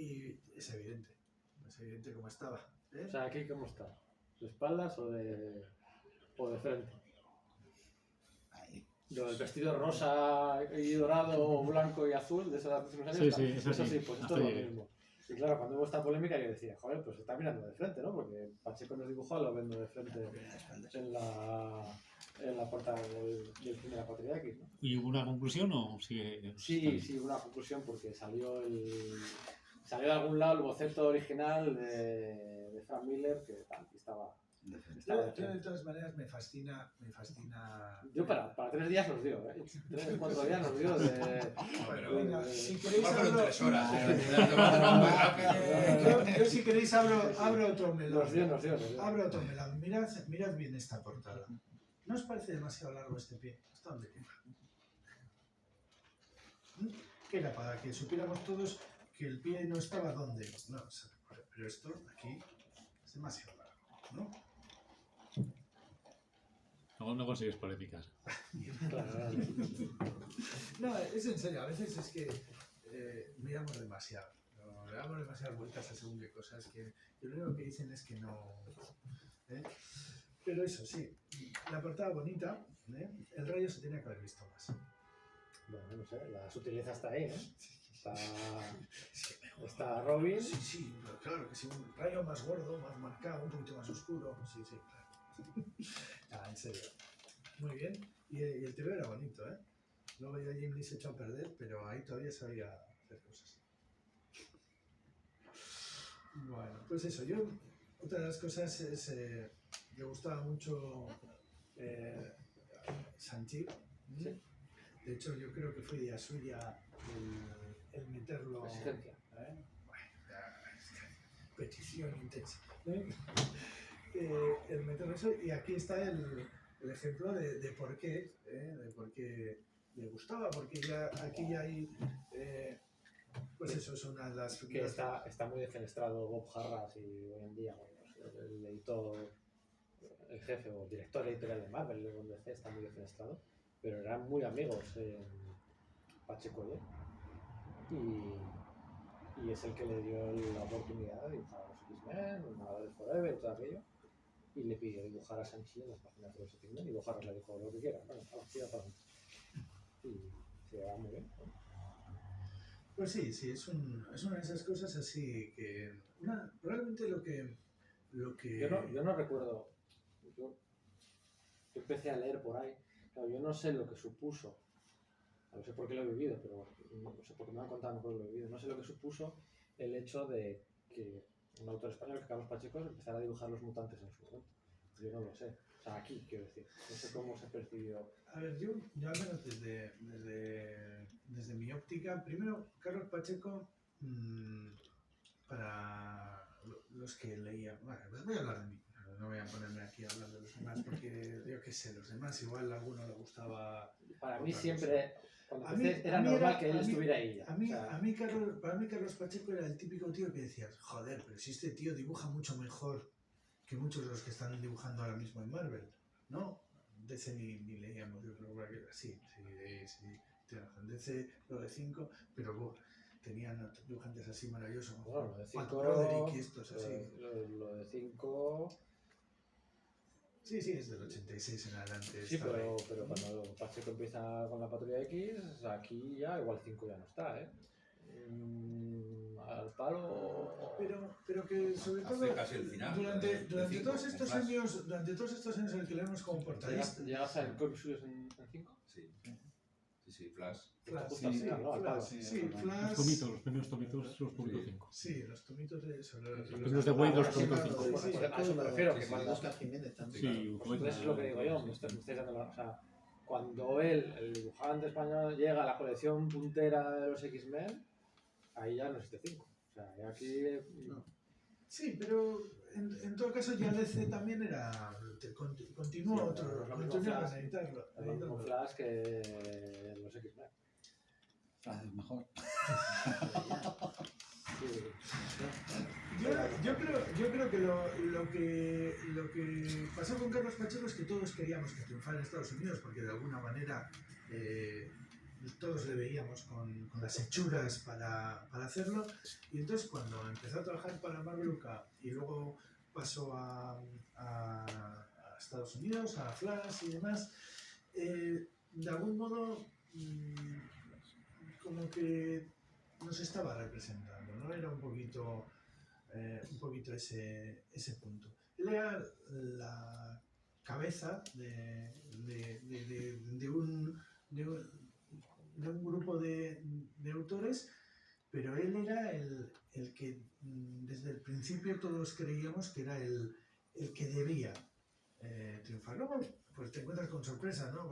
Y es evidente cómo estaba. O sea, ¿aquí cómo está? ¿De espaldas o de frente? Ahí. Lo del vestido rosa y dorado, blanco y azul de esos años. Sí, eso sí. Pues esto Hasta es lo llegué. mismo. Y claro, cuando hubo esta polémica yo decía, joder, pues está mirando de frente, ¿no? Porque Pacheco nos dibujó lo vendo de frente en la portada del Primera Patria X, ¿no? ¿Y hubo una conclusión o sigue? Sí, una conclusión porque salió de algún lado el boceto original de Frank Miller que estaba Estaba Yo, hecho. de todas maneras me fascina. Yo para 3 días los dio, ¿eh? 3, 4 días los dio de... Pero- Venga, si queréis Igual fueron abro, 3 horas. Muy rápido. yo si queréis abro otro melón. Nos dio. Abro otro melón. Mirad bien esta portada. ¿No os parece demasiado largo este pie? ¿Hasta dónde llega? Que era para que supiéramos todos que el pie no estaba donde. No, pero esto aquí es demasiado largo, ¿no? No consigues polémicas. No, es en serio, a veces es que miramos demasiado. ¿No? Le damos demasiadas vueltas a según qué cosas que lo único que dicen es que no. ¿Eh? Pero eso sí, la portada bonita, ¿eh? El rayo se tenía que haber visto más. Bueno, no sé, la sutileza está ahí, ¿eh? Está Robin. Sí, claro que sí, un rayo más gordo, más marcado, un poquito más oscuro. Sí, claro. Ah, en serio. Muy bien. Y el TV era bonito, ¿eh? Luego ya Jim Lee se echó a perder, pero ahí todavía sabía hacer cosas. Bueno, pues eso, otra de las cosas es, me gustaba mucho Sanchi. Sí. De hecho, yo creo que fue idea suya el meterlo. Exigencia. ¿Eh? Bueno, petición intensa. El meterlo eso, y aquí está el ejemplo de por qué, de por qué le gustaba, porque ya aquí ya hay. Pues eso es una de las. Que está muy defenestrado Bob Harras y hoy en día, bueno, pues, el editor, el jefe o director editorial de Marvel, donde está muy defenestrado, pero eran muy amigos Pacheco y él. Y es el que le dio la oportunidad de dibujar a los X-Men, los Vengadores Forever y todo aquello. Y le pidió dibujar a Sanchi en las páginas de los X-Men y dibujar le dijo lo que quiera, bueno, tira para adelante. Y se llevaba muy bien. Pues sí, es una de esas cosas así que. Probablemente lo que. Yo no recuerdo. Yo empecé a leer por ahí. Claro, yo no sé lo que supuso. No sé por qué lo he vivido, pero no sé por qué me han contado, no lo he vivido. No sé lo que supuso el hecho de que un autor español, que Carlos Pacheco, empezara a dibujar los mutantes en su momento. Yo no lo sé. O sea, aquí, quiero decir. No sé cómo se percibió. A ver, yo al menos desde mi óptica, primero, Carlos Pacheco, para los que leían, bueno, les voy a hablar de mí, no voy a ponerme aquí a hablar de los demás, porque yo qué sé, los demás igual a alguno le gustaba. Para mí otra siempre, cuando A mí- empecé, a era mí normal era- que él a mí- estuviera ahí ya. A mí, O sea, para mí Carlos Pacheco era el típico tío que decías, joder, pero si este tío dibuja mucho mejor que muchos de los que están dibujando ahora mismo en Marvel, ¿no? DC ni leíamos, yo creo que sí, tienes razón. DC lo de 5, pero tenían dibujantes así maravillosos, como bueno, lo de Pat 5. Broderick y estos así. Lo de 5. Sí, es del 86 en adelante. Sí, estaba ahí. pero cuando Pacheco empieza con la Patrulla X, aquí ya igual 5 ya no está, ¿eh? Al palo. Pero que sobre Hace todo casi el final, durante de cinco, todos estos con Flash. años, en los que leemos como portadista. ¿Llegas al Corpus en 5? Sí, Flash. Flash, Justo al sí, final, ¿no? Al Flash, palo. sí, Los Flash. Los tomitos, los primeros tomitos los publicó Sí. 5. Sí, los tomitos de sobre Los primeros de Wade los publicó sí, 5. sí, a eso me refiero, que Sí, cuando- Oscar Jiménez también. Sí, Pues eso es lo que digo yo, me estáis dando la. O sea, cuando él, el dibujante español, llega a la colección puntera de los X-Men, ahí ya no existe 5. O sea, ya aquí. No. Sí, pero en todo caso ya DC también era. Continúa Sí, otro. pero lo Continúa Flash, con editarlo. el mismo Flash que los X-Men. Flash es mejor. Sí. Yo creo que lo que pasó con Carlos Pacheco es que todos queríamos que triunfara en Estados Unidos, porque de alguna manera todos le veíamos con las hechuras para hacerlo. Y entonces cuando empezó a trabajar para Marvel UK y luego pasó a Estados Unidos, a Flash y demás, de algún modo como que nos estaba representando, ¿no? Era un poquito ese punto. Él era la cabeza de un grupo de autores, pero él era el que desde el principio todos creíamos que era el el que debía triunfar. Luego, pues te encuentras con sorpresas, ¿no?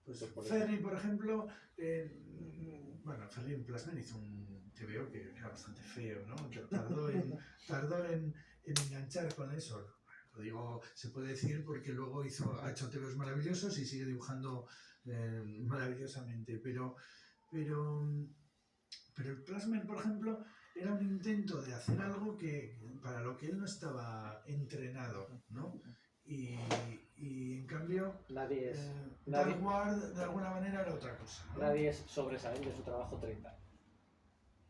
Pues Ferri, por ejemplo, bueno, Ferri en Plasmen hizo un TVO que era bastante feo, ¿no? Que tardó en enganchar con eso. Lo digo, se puede decir porque luego ha hecho TVOs maravillosos y sigue dibujando maravillosamente, pero el Plasmen, por ejemplo, era un intento de hacer algo para lo que él no estaba entrenado, ¿no? Y en cambio, Nadie es Dark Ward de alguna manera era otra cosa, ¿no? Nadie es sobresaliente en su trabajo 30 años.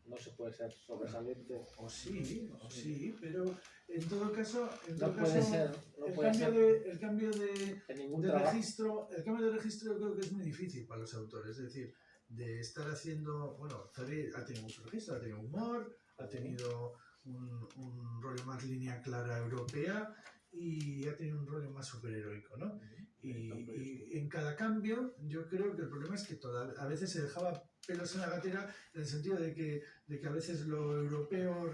No se puede ser sobresaliente. O sí, pero en todo caso, el cambio de registro yo creo que es muy difícil para los autores, es decir, de estar haciendo, bueno, Ferri ha tenido mucho registro, ha tenido humor, ha tenido un rollo más línea clara europea y ha tenido un rollo más superheroico, ¿no? Y en cada cambio yo creo que el problema es que a veces se dejaba pelos en la gatera en el sentido de que a veces lo europeo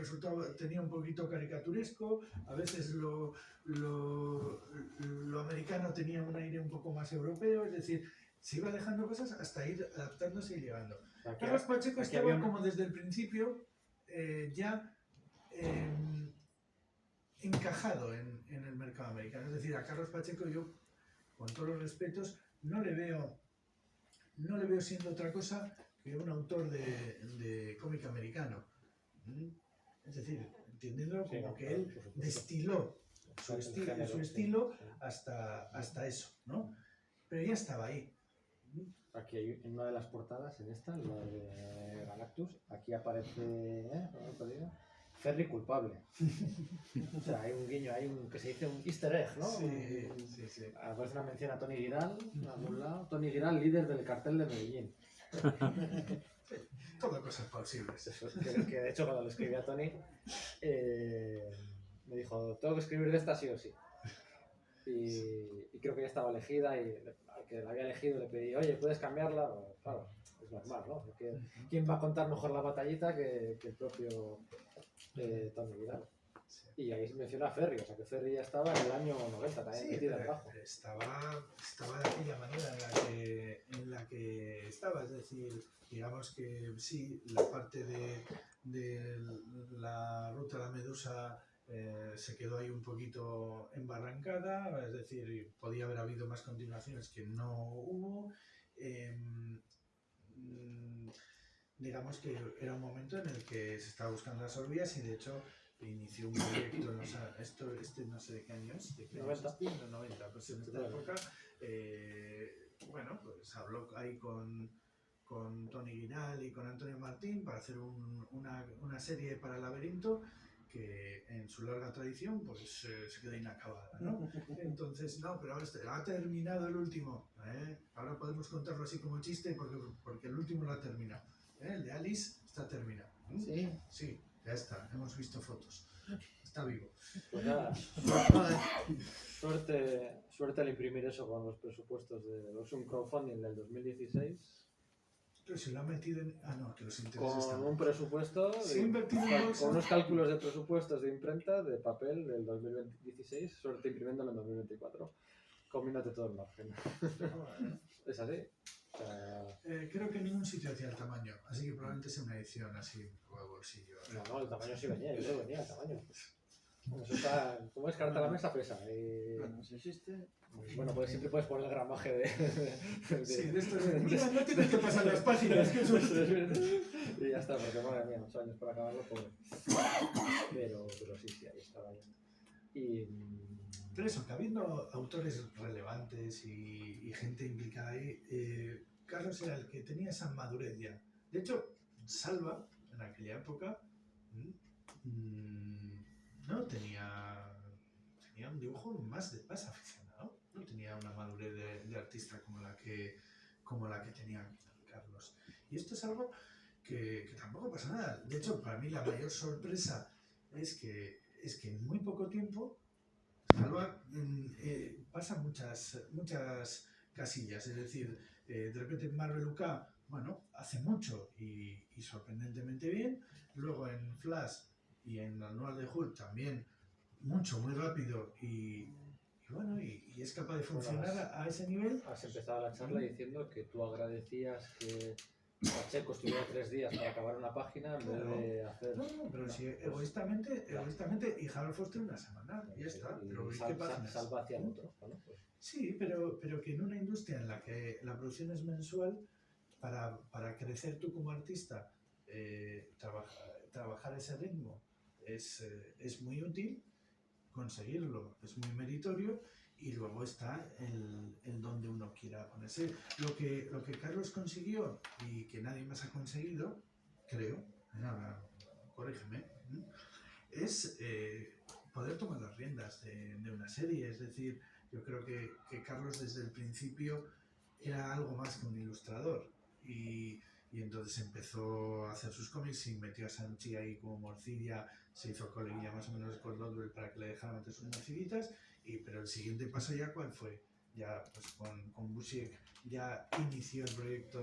tenía un poquito caricaturesco, a veces lo americano tenía un aire un poco más europeo, es decir, se iba dejando cosas hasta ir adaptándose y llegando. Carlos Pacheco estaba como desde el principio ya encajado en el mercado americano. Es decir, a Carlos Pacheco yo, con todos los respetos, no le veo siendo otra cosa que un autor de cómic americano. Es decir, entendiendo como que él destiló su estilo hasta eso, ¿no? Pero ya estaba ahí. Aquí hay en una de las portadas, en esta, en la de Galactus, aquí aparece Ferri culpable. O sea, hay un guiño, que se dice un easter egg, ¿no? Sí. Aparece una mención a Tony Giral, a algún lado. Tony Giral, líder del cartel de Medellín. Todo cosas posibles. Eso, que de hecho cuando lo escribí a Tony, me dijo, tengo que escribir de esta sí o sí. Y creo que ya estaba elegida y al que la había elegido le pedí, oye, ¿puedes cambiarla? Bueno, claro, es normal, ¿no? Porque ¿quién va a contar mejor la batallita que el propio Tony Vidal? Y ahí se menciona a Ferri, o sea que Ferri ya estaba en el año 90 también metida debajo. Estaba de aquella manera en la que estaba, es decir, digamos que sí, la parte de la ruta de la Medusa se quedó ahí un poquito embarrancada, es decir, podía haber habido más continuaciones que no hubo. Digamos que era un momento en el que se estaba buscando las orvías y de hecho inició un proyecto, no sé de qué año es, de qué 90. Año es, 90, pues en esta época, bueno, pues habló ahí con Tony Guinal y con Antonio Martín para hacer una serie para Laberinto que en su larga tradición pues se quedó inacabada, ¿no? Entonces, no, pero ahora ha terminado el último, ahora podemos contarlo así como chiste porque el último lo ha terminado, el de Alice está terminado. Sí, ya está, hemos visto fotos, está vivo. Pues nada, suerte al imprimir eso con los presupuestos de los crowdfunding del 2016. Pero si lo han metido en... Ah, no, que los intereses Con un presupuesto, con unos cálculos de presupuestos de imprenta de papel del 2016, suerte imprimiéndolo en 2024, comiéndote todo el margen. Es así. O sea... creo que en ningún sitio hacía el tamaño, así que probablemente sea una edición así, como de bolsillo. No, el tamaño sí venía, yo creo que venía el tamaño. Eso está, ¿cómo es? Carta a la mesa pesa. Bueno, si existe. Bueno, pues siempre puedes poner el gramaje de sí, de esto mira, no tienes que pasar las páginas, que eso y ya está, porque madre mía, 8 años para acabarlo, pobre. Pero sí, ahí estaba ya. Pero eso, que habiendo autores relevantes y gente implicada ahí, Carlos era el que tenía esa madurez ya. De hecho, Salva, en aquella época, no tenía un dibujo más aficionado, no tenía una madurez de artista como la que tenía Carlos. Y esto es algo que tampoco pasa nada. De hecho, para mí la mayor sorpresa es que en muy poco tiempo Salva pasa muchas casillas, es decir, de repente en Marvel UK, bueno, hace mucho y sorprendentemente bien, luego en Flash y en el anual de Hulk también muy rápido y bueno, y es capaz de funcionar a ese nivel. Has empezado la charla diciendo que tú agradecías que Pacheco estuviera 3 días para acabar una página en vez de hacer... No, pero si egoístamente, y Harold Foster una semana, y ya está. Pero ¿qué páginas? Salva hacia el otro. Bueno, pues, Sí, pero que en una industria en la que la producción es mensual, para crecer tú como artista, trabajar ese ritmo es muy útil, conseguirlo es muy meritorio, y luego está el donde uno quiera ponerse. Lo que Carlos consiguió y que nadie más ha conseguido, creo, ahora corrígeme, es poder tomar las riendas de una serie. Es decir, yo creo que Carlos desde el principio era algo más que un ilustrador, y entonces empezó a hacer sus cómics y metió a Sanchi ahí como morcilla, se hizo coleguilla más o menos con Lodwell para que le dejara meter sus morcillitas, pero el siguiente paso ya ¿cuál fue? Ya pues con Busiek ya inició el proyecto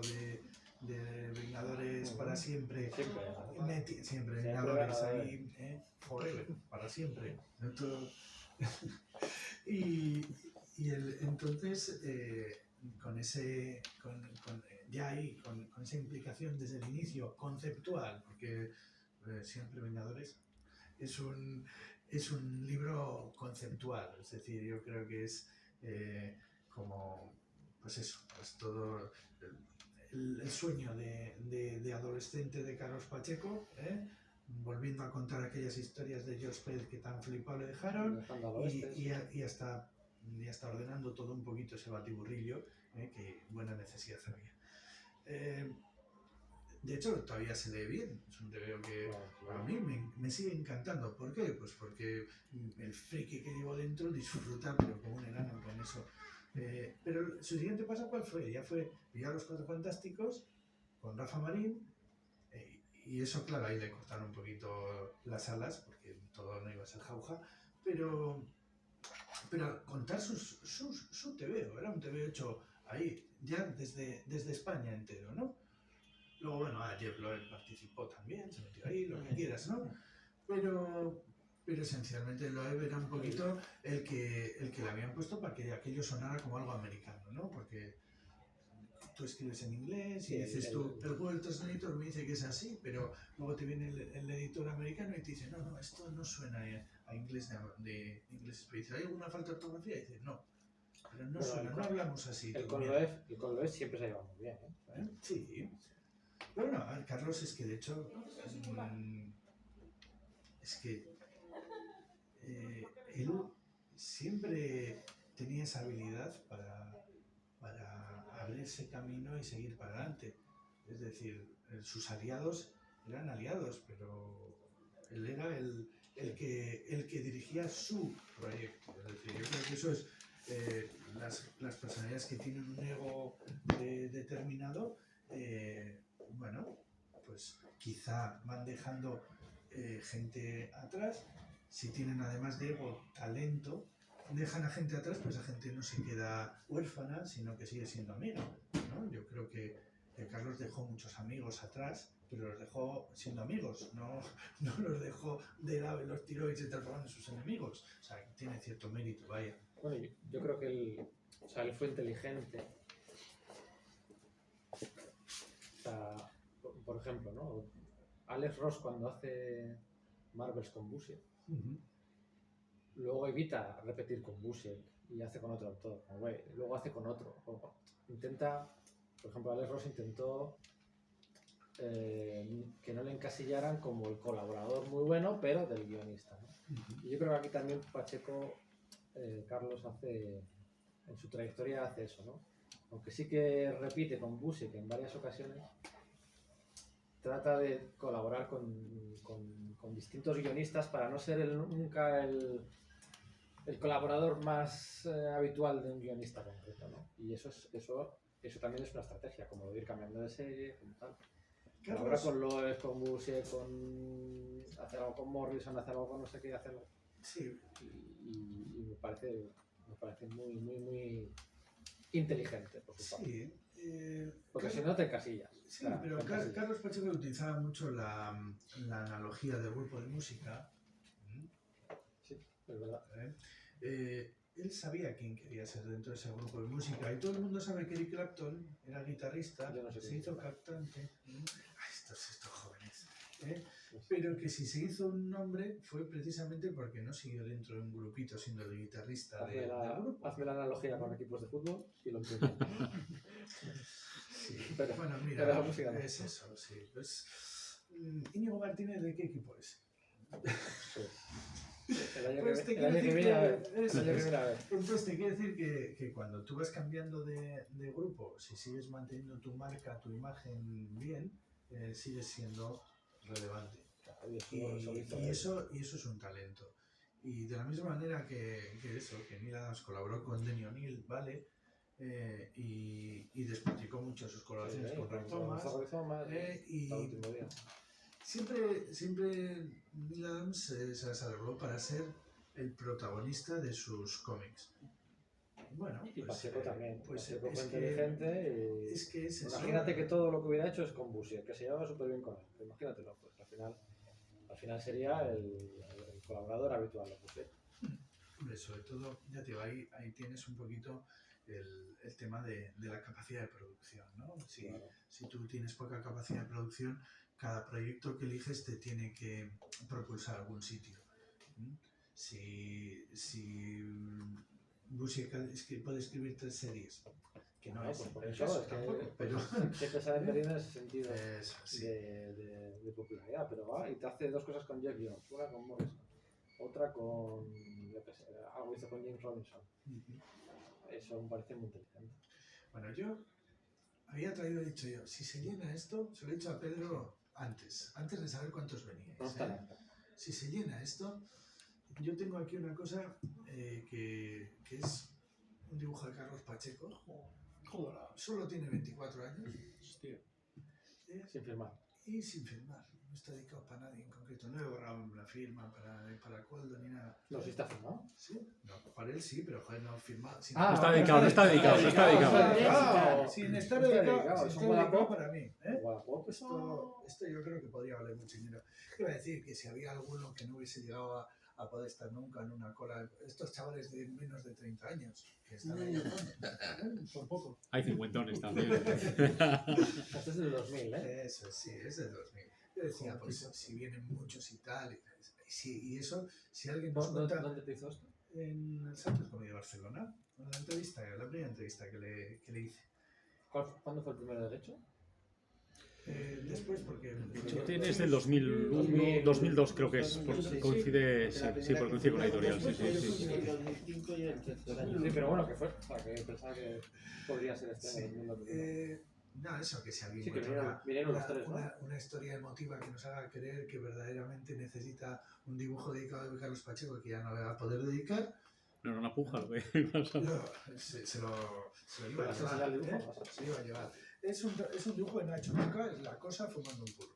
de Vengadores para siempre. Siempre Vengadores ahí, forever, para siempre. Entonces, con esa implicación desde el inicio conceptual, porque siempre Vengadores es un libro conceptual, es decir, yo creo que es como, pues eso, pues todo el sueño de adolescente de Carlos Pacheco, volviendo a contar aquellas historias de George Pérez que tan flipado le dejaron, y hasta ordenando todo un poquito ese batiburrillo, que buena necesidad había. De hecho, todavía se lee bien. Es un TVO que a mí me sigue encantando. ¿Por qué? Pues porque el friki que llevo dentro disfruta, pero como un enano con eso. Pero su siguiente paso, ¿cuál fue? Ya fue pillar Los Cuatro Fantásticos con Rafa Marín, y eso, claro, ahí le cortaron un poquito las alas, porque todo no iba a ser jauja, pero contar su TVO, era un TVO hecho ahí, ya desde España entero, ¿no? Luego, bueno, Jeff Loeb participó también, se metió ahí, lo que quieras, ¿no? Pero esencialmente Loeb era un poquito el que le habían puesto para que aquello sonara como algo americano, ¿no? Porque tú escribes en inglés y dices tú, el Google Translator me dice que es así, pero luego te viene el editor americano y te dice, no, esto no suena a inglés de inglés. ¿Hay alguna falta de ortografía? Y dices, no, pero no suena, no hablamos así. El con Loeb siempre se ha llevado muy bien, ¿eh? Sí. Pero no, Carlos es que de hecho él siempre tenía esa habilidad para abrirse camino y seguir para adelante. Es decir, sus aliados eran aliados, pero él era el que dirigía su proyecto. Es decir, yo creo que eso es las personalidades que tienen un ego determinado. Bueno, pues quizá van dejando gente atrás. Si tienen además de ego talento, dejan a gente atrás, pues esa gente no se queda huérfana, sino que sigue siendo amiga, ¿no? Yo creo que Carlos dejó muchos amigos atrás, pero los dejó siendo amigos, no los dejó de lado y los tiró y se transformaron en sus enemigos. O sea, tiene cierto mérito, vaya. Bueno, yo creo que él fue inteligente. O sea, por ejemplo, ¿no? Alex Ross cuando hace Marvels con Busiek, luego evita repetir con Busiek y hace con otro autor, luego hace con otro. Intenta, por ejemplo, Alex Ross intentó que no le encasillaran como el colaborador muy bueno, pero del guionista, ¿no? Y yo creo que aquí también Pacheco, Carlos en su trayectoria hace eso, ¿no? Aunque sí que repite con Busiek en varias ocasiones, trata de colaborar con distintos guionistas para no ser nunca el colaborador más habitual de un guionista concreto, ¿no? Y eso también es una estrategia, como ir cambiando de serie, como tal. Ahora con Loeb, con Busiek, hacer algo con Morrison, hacer algo con no sé qué, hacerlo. Sí. Y me parece muy, muy, muy inteligente, por su parte. Sí. Porque si no te encasillas. Sí, pero Carlos Pacheco utilizaba mucho la analogía del grupo de música. Sí. Es verdad. Él sabía quién quería ser dentro de ese grupo de música y todo el mundo sabe que Eric Clapton era guitarrista, Yo no sé se quién hizo es. cantante. Estos jóvenes. Pero que si se hizo un nombre fue precisamente porque no siguió dentro de un grupito siendo el guitarrista del grupo. Hazme la analogía con equipos de fútbol y lo entiendo. Sí. Pero- Bueno, pero mira, la música no. es eso, sí. Pues, Íñigo Martínez, ¿de qué equipo es? El año Pues te que, el año quiero que decir viene a ver. que eso El año que es. viene a ver. Entonces te quiero decir que cuando tú vas cambiando de grupo, si sigues manteniendo tu marca, tu imagen bien, sigues siendo relevante. Claro, y eso, Y, eso lo hizo y él. eso es un talento. Y de la misma manera que Neil Adams colaboró con Denny O'Neill, ¿vale? Y despotricó mucho sus colaboraciones con Roy Thomas. Roy Thomas, y hasta el último día. siempre Neil Adams se las arregló para ser el protagonista de sus cómics. Bueno, Y Pacheco también. pues Pacheco es fue que- inteligente y... Es que es eso. Imagínate que todo lo que hubiera hecho es con Busier, que se llevaba súper bien con él. Imagínatelo, pues al final sería el colaborador habitual de Busier. Hombre, sobre todo, ya te digo, ahí tienes un poquito el tema de la capacidad de producción, ¿no? Claro. Si tú tienes poca capacidad de producción, cada proyecto que eliges te tiene que propulsar a algún sitio. ¿Mm? Si Busiek es que puede escribir 3 series, que no Bueno, es pues por el eso caso es que tampoco, pero siempre sale perdiendo en ese sentido es así. de popularidad, pero va y te hace dos cosas con Jeff Jones, una con Morrison, otra con, yo qué sé, algo hizo con James Robinson. Eso me parece muy inteligente. Bueno, yo había dicho yo, si se llena esto, se lo he dicho a Pedro antes de saber cuántos veníais. No está nada. Si se llena esto, yo tengo aquí una cosa que es un dibujo de Carlos Pacheco. Joder. Solo tiene 24 años Hostia. Sin firmar. y sin firmar. No está dedicado para nadie en concreto. No he borrado la firma para Coldo ni nada. No, sí está firmado. ¿Sí? No, para él sí, pero joder, no ha firmado. Sin Está dedicado, no está dedicado, no está dedicado. Sin estar Está dedicado, dedicado, sin es un estar dedicado Wallapop. para mí. ¿eh? Wallapop. Esto yo creo que podría valer mucho dinero. Iba a decir que si había alguno que no hubiese llegado a poder estar nunca en una cola, estos chavales de menos de 30 años, que están ahí al fondo, por poco. Hay cincuentones también. Este es del 2000, ¿eh? Eso sí, es del 2000. Yo decía, pues si vienen muchos y tal, y eso, si alguien nos cuenta ¿Dónde te hizo esto? en el Centro de Comedia de Barcelona, en la primera entrevista que le hice. ¿Cuándo fue el primer derecho? Después, porque... Es del 2001, 2002 creo que es, coincide, sí, porque coincide con la editorial, sí. El 2005 y el tercer año. Sí, pero bueno, que fue. O sea, que pensaba que podría ser este Sí. año 2000. Nada, eso, que si alguien Sí, que encuentra vinieron los tres, ¿no? una historia emotiva que nos haga creer que verdaderamente necesita un dibujo dedicado a Carlos Pacheco que ya no le va a poder dedicar, No era una puja lo que pasa. se lo iba a Pero eso ya el llevar. dibujo, Se lo iba a llevar. Es un dibujo de Nacho Luca, es la cosa fumando un puro.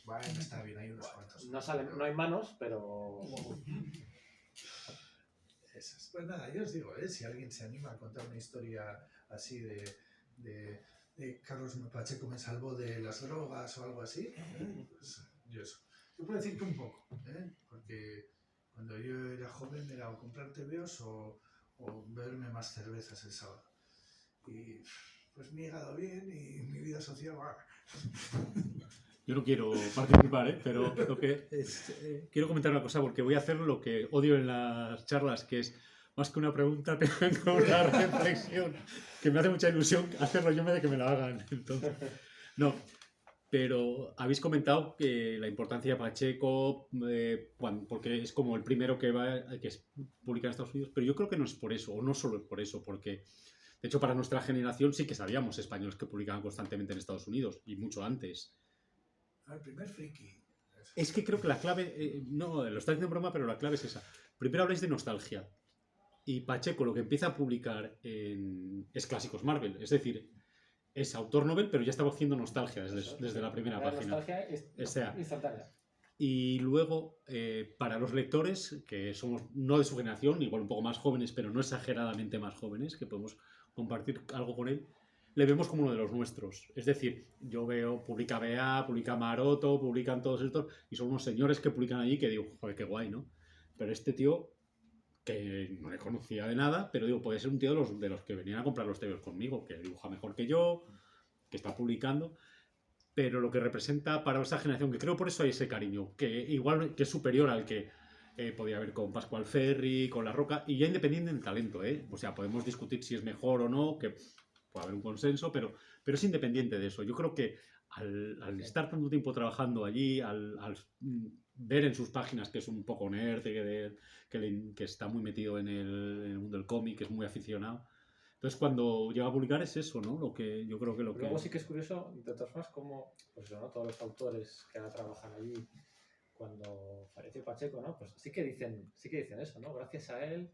Bueno, está bien, hay unos cuantos. No hay manos, pero. Esas. Pues nada, yo os digo, si alguien se anima a contar una historia así de Carlos Pacheco me salvó de las drogas o algo así, pues yo eso. Yo puedo decir que un poco, porque cuando yo era joven era o comprar tebeos o beberme más cervezas el sábado. Y pues me he llegado bien y mi vida social va. Yo no quiero participar, pero lo que quiero comentar una cosa porque voy a hacer lo que odio en las charlas, que es más que una pregunta, tengo una reflexión que me hace mucha ilusión hacerlo yo en vez de que me la hagan. Entonces, no, pero habéis comentado que la importancia de Pacheco, porque es como el primero que publica en Estados Unidos, pero yo creo que no es por eso, o no solo es por eso, porque de hecho para nuestra generación sí que sabíamos españoles que publicaban constantemente en Estados Unidos y mucho antes. El primer friki. Es que creo que la clave, no, lo estáis diciendo en broma, pero la clave es esa. Primero habláis de nostalgia. Y Pacheco lo que empieza a publicar es clásicos Marvel. Es decir, es autor novel, pero ya estaba haciendo nostalgia desde la primera página. Nostalgia instantánea. Y luego, para los lectores, que somos no de su generación, igual un poco más jóvenes, pero no exageradamente más jóvenes, que podemos compartir algo con él, le vemos como uno de los nuestros. Es decir, yo veo, publica BA, publica Maroto, publican todos estos, y son unos señores que publican allí que digo, joder, qué guay, ¿no? Pero este tío que no le conocía de nada, pero digo, puede ser un tío de los que venían a comprar los TVOs conmigo, que dibuja mejor que yo, que está publicando, pero lo que representa para esa generación, que creo por eso hay ese cariño, que igual que es superior al que podía haber con Pascual Ferry, con La Roca, y ya independiente del talento, ¿eh? O sea, podemos discutir si es mejor o no, que puede haber un consenso, pero es independiente de eso. Yo creo que al estar tanto tiempo trabajando allí, al ver en sus páginas que es un poco nerd, que está muy metido en el mundo del cómic, que es muy aficionado. Entonces, cuando llega a publicar es eso, ¿no? Lo que yo creo que lo que... Luego sí que es curioso, de todas formas, como pues, ¿no? Todos los autores que ahora trabajan allí, cuando falleció Pacheco, ¿no? Pues sí que dicen eso, ¿no? Gracias a él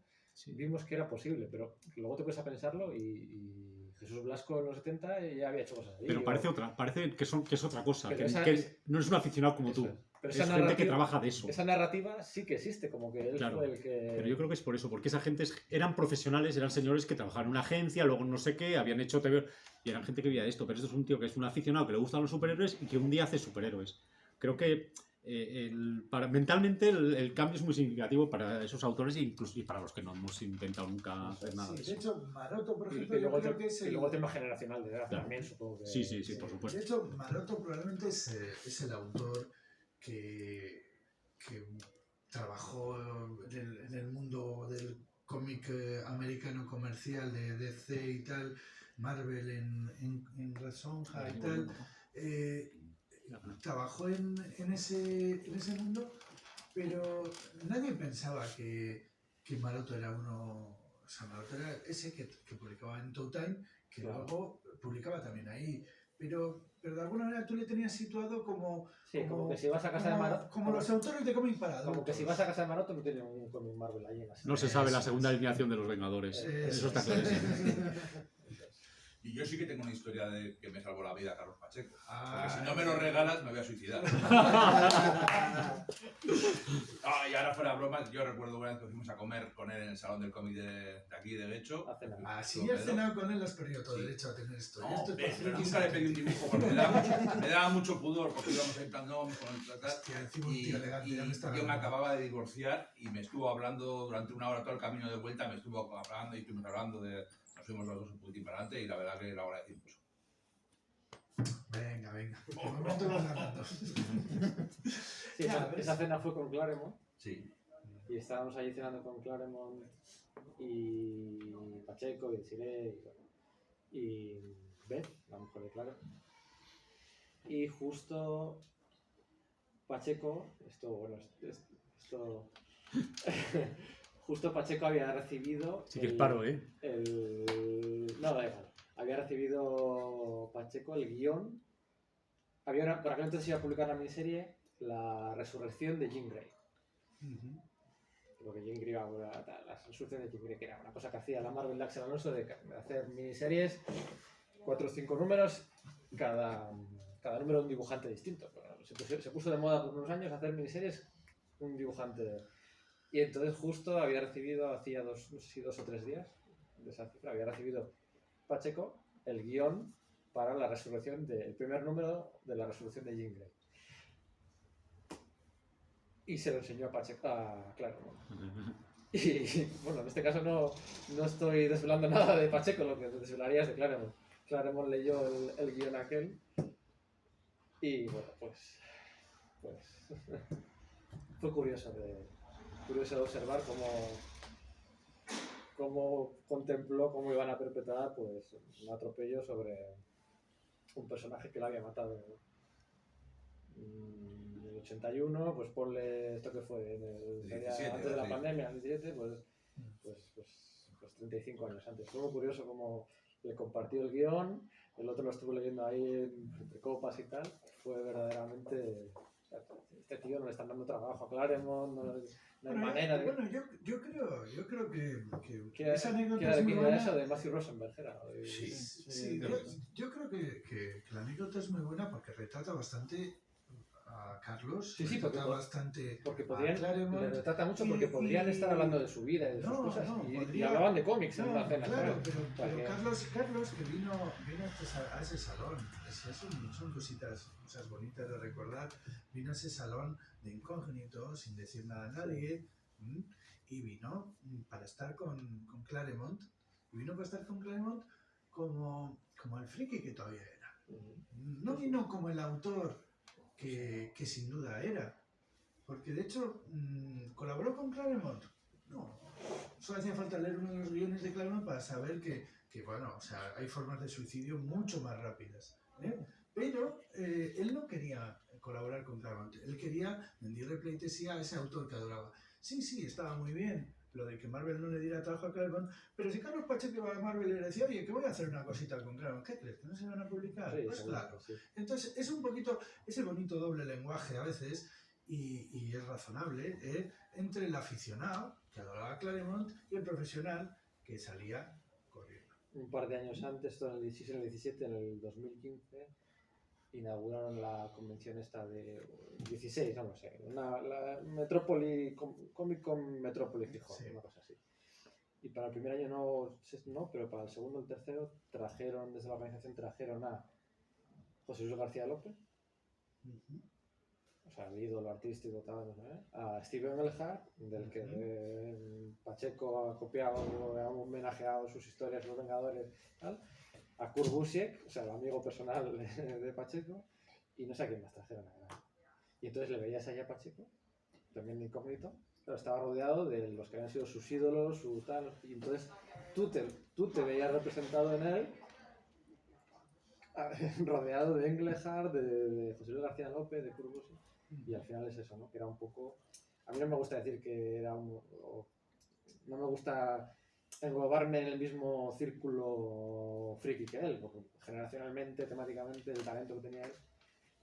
vimos que era posible, pero luego te puedes a pensarlo y Jesús Blasco en los 70 ya había hecho cosas allí. Pero parece que es otra cosa, Pero que esa no es un aficionado como tú. Pero Es gente que trabaja de eso. Esa narrativa sí que existe, como que él Claro, fue el que... pero yo creo que es por eso, porque esa gente eran profesionales, eran señores que trabajaban en una agencia, luego no sé qué, habían hecho TV, y eran gente que veía esto, pero esto es un tío que es un aficionado, que le gustan los superhéroes y que un día hace superhéroes. Creo que mentalmente el cambio es muy significativo para esos autores y para los que no hemos intentado nunca hacer nada de De eso. hecho, Maroto, por Y ejemplo, yo luego, creo que es y luego el tema generacional de edad Claro. también, supongo que... Sí, por supuesto. De hecho, Maroto probablemente es el autor que trabajó en el mundo del cómic americano comercial de DC y tal, Marvel en Red Sonja y tal. Trabajó en ese mundo, pero nadie pensaba que Maroto era uno. O sea, Maroto era ese que publicaba en Showtime, que Claro. luego publicaba también ahí. Pero de alguna manera tú le tenías situado como. Sí, como que si vas a casa de Maroto... Como los autores de cómic para adultos. Como que si vas a casa de Maroto no tiene un cómic Marvel ahí en la No se sabe la segunda alineación de los Vengadores. Eso está clarísimo. Y yo sí que tengo una historia de que me salvó la vida Carlos Pacheco. Ah, Porque si no me lo regalas, me voy a suicidar. Y ahora fuera bromas, yo recuerdo una vez que fuimos a comer con él en el salón del cómic de aquí, de Guecho. Si has cenado con él, has perdido todo derecho a tener esto. No, Esto es pero para nunca le pedí un dibujo porque me daba mucho pudor porque íbamos en plan, no, con el tratar. Hostia, encima un tío elegante, ya me está yo me ganando. acababa de divorciar y me estuvo hablando durante una hora todo el camino de vuelta, me estuvo hablando y estuvimos hablando de... Nos fuimos los dos un poquitín para adelante y la verdad que lo agradecí mucho. Venga. De momento vas ganando. Sí, esa cena fue con Claremont. Sí. Y estábamos allí cenando con Claremont y Pacheco y Siré y Beth, la mujer de Claremont. Y justo Pacheco, justo Pacheco había recibido... Sí que es paro, ¿eh? No, da igual. Había recibido Pacheco el guión. Por aquel entonces iba a publicar la miniserie La Resurrección de Jean Grey. Porque Jean Grey la resurrección de Jean Grey, que era una cosa que hacía la Marvel de Axel Alonso de hacer miniseries, 4 o 5 números, cada número un dibujante distinto. Se puso de moda por unos años hacer miniseries un dibujante. Y entonces justo había recibido, hacía no sé si 2 o 3 días de esa cifra, había recibido Pacheco el guión para la resurrección el primer número de la resurrección de Jean Grey. Y se lo enseñó a Pacheco, a Claremont. Y bueno, en este caso no estoy desvelando nada de Pacheco, lo que desvelaría es de Claremont. Claremont leyó el guión aquel y bueno, pues fue curioso de observar cómo contempló cómo iban a perpetrar pues un atropello sobre un personaje que lo había matado en el 81, pues ponle esto que fue en el 17, antes de la sí. pandemia, el 17, pues 35 años antes. Fue muy curioso cómo le compartió el guión, el otro lo estuvo leyendo ahí entre copas y tal. Fue verdaderamente... Este tío no le están dando trabajo a Claremont, no hay manera de... Bueno, yo creo que esa anécdota es muy buena. Eso de Matthew Rosenberg era. Sí, yo creo que la anécdota es muy buena porque retrata bastante a Carlos, Sí, porque podrían, le retrata mucho porque podrían estar hablando de su vida y de sus cosas y hablaban de cómics en una cena. Claro, pero Carlos que vino a ese salón, son cosas bonitas de recordar, vino a ese salón de incógnito, sin decir nada a nadie, y vino para estar con Claremont, como el friki que todavía era. No vino como el autor que sin duda era, porque de hecho colaboró con Claremont. No, solo hacía falta leer uno de los guiones de Claremont para saber que bueno, o sea, hay formas de suicidio mucho más rápidas, ¿eh? Pero él no quería colaborar con Claremont, él quería rendirle pleitesía a ese autor que adoraba. Sí, estaba muy bien lo de que Marvel no le diera trabajo a Claremont, pero si Carlos Pacheco iba a Marvel y le decía, oye, que voy a hacer una cosita con Claremont, ¿qué crees? ¿Que no se van a publicar? Sí, Pues seguro, claro. sí. Entonces es un poquito ese bonito doble lenguaje a veces, y es razonable, entre el aficionado, que adoraba a Claremont, y el profesional, que salía corriendo. Un par de años antes, esto en el 16, en el 17, en el 2015, inauguraron la convención esta de 16, no lo sé, la Metrópoli, Comic Con Metrópoli Gijón, Sí. una cosa así. Y para el primer año no, pero para el segundo y el tercero trajeron, desde la organización trajeron a José Luis García López, o sea, el ídolo artístico, tal, ¿no? A Steve Engelhart, del que Pacheco ha copiado, ha homenajeado sus historias, Los Vengadores, tal. A Kurt Busiek, o sea, el amigo personal de Pacheco, y no sé a quién más trajeron. Y entonces le veías allá a Pacheco, también de incógnito, pero estaba rodeado de los que habían sido sus ídolos, su tal, y entonces tú te veías representado en él, rodeado de Engelhart, de José Luis García López, de Kurt Busiek, y al final es eso, ¿no? Que era un poco... A mí no me gusta decir que era no me gusta englobarme en el mismo círculo friki que él, porque generacionalmente, temáticamente, el talento que tenía él,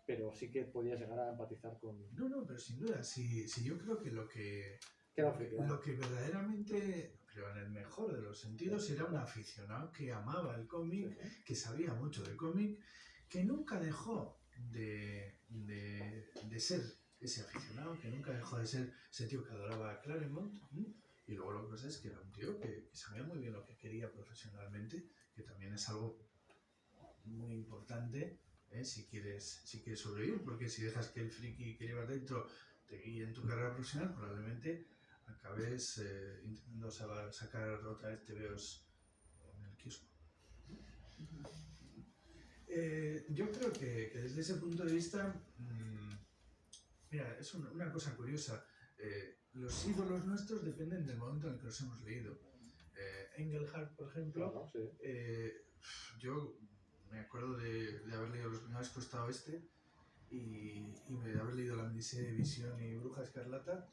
pero sí que podías llegar a empatizar con... No, pero sin duda, si yo creo que lo que era un friki, ¿no? lo que verdaderamente, pero en el mejor de los sentidos, era un aficionado que amaba el cómic, que sabía mucho de cómic, que nunca dejó de ser ese aficionado, que nunca dejó de ser ese tío que adoraba a Claremont. Y luego lo que pasa es que era un tío que sabía muy bien lo que quería profesionalmente, que también es algo muy importante, si quieres sobrevivir, porque si dejas que el friki que llevas dentro te guíe en tu carrera profesional, probablemente acabes intentando sacar otra vez TVOs en el kiosco. Yo creo que desde ese punto de vista, mira, es una cosa curiosa. Los ídolos nuestros dependen del momento en el que los hemos leído. Engelhart, por ejemplo, Claro, sí. Yo me acuerdo de haber leído Los Vengadores Costa Oeste y de haber leído la miniserie de Visión y Bruja Escarlata,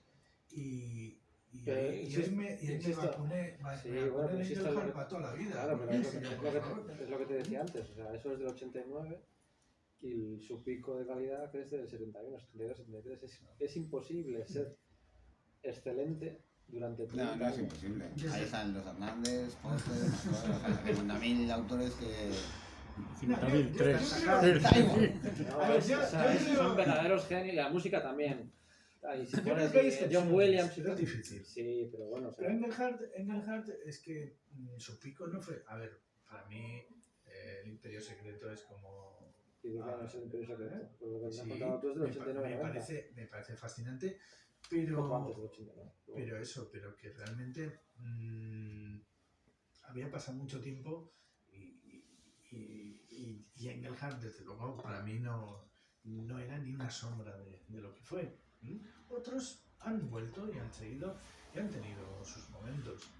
y ahí me vacuné de Engelhart para toda la vida. Claro, pero Porque, es lo que te decía antes, o sea, eso es del 89 y su pico de calidad que es del 71, 72, 73. Es imposible ser excelente durante 30 No es años. imposible. Ahí están los Hernández, Postes, 50.000 autores que... 50.003. No, A ver, son verdaderos genios, y la música también. Y si Yo creo pones que hay John excepciones, Williams, pero es difícil. Sí, pero bueno, o sea, Pero Engelhart es que su pico no fue... A ver, para mí el Imperio Secreto es como... y de años el Imperio Secreto. Por lo que me has Sí, contado tú es del 89 me parece fascinante, poco antes pero... del 89. Pero que realmente había pasado mucho tiempo y Engelhart, desde luego, para mí no era ni una sombra de lo que fue. Otros han vuelto y han seguido y han tenido sus momentos.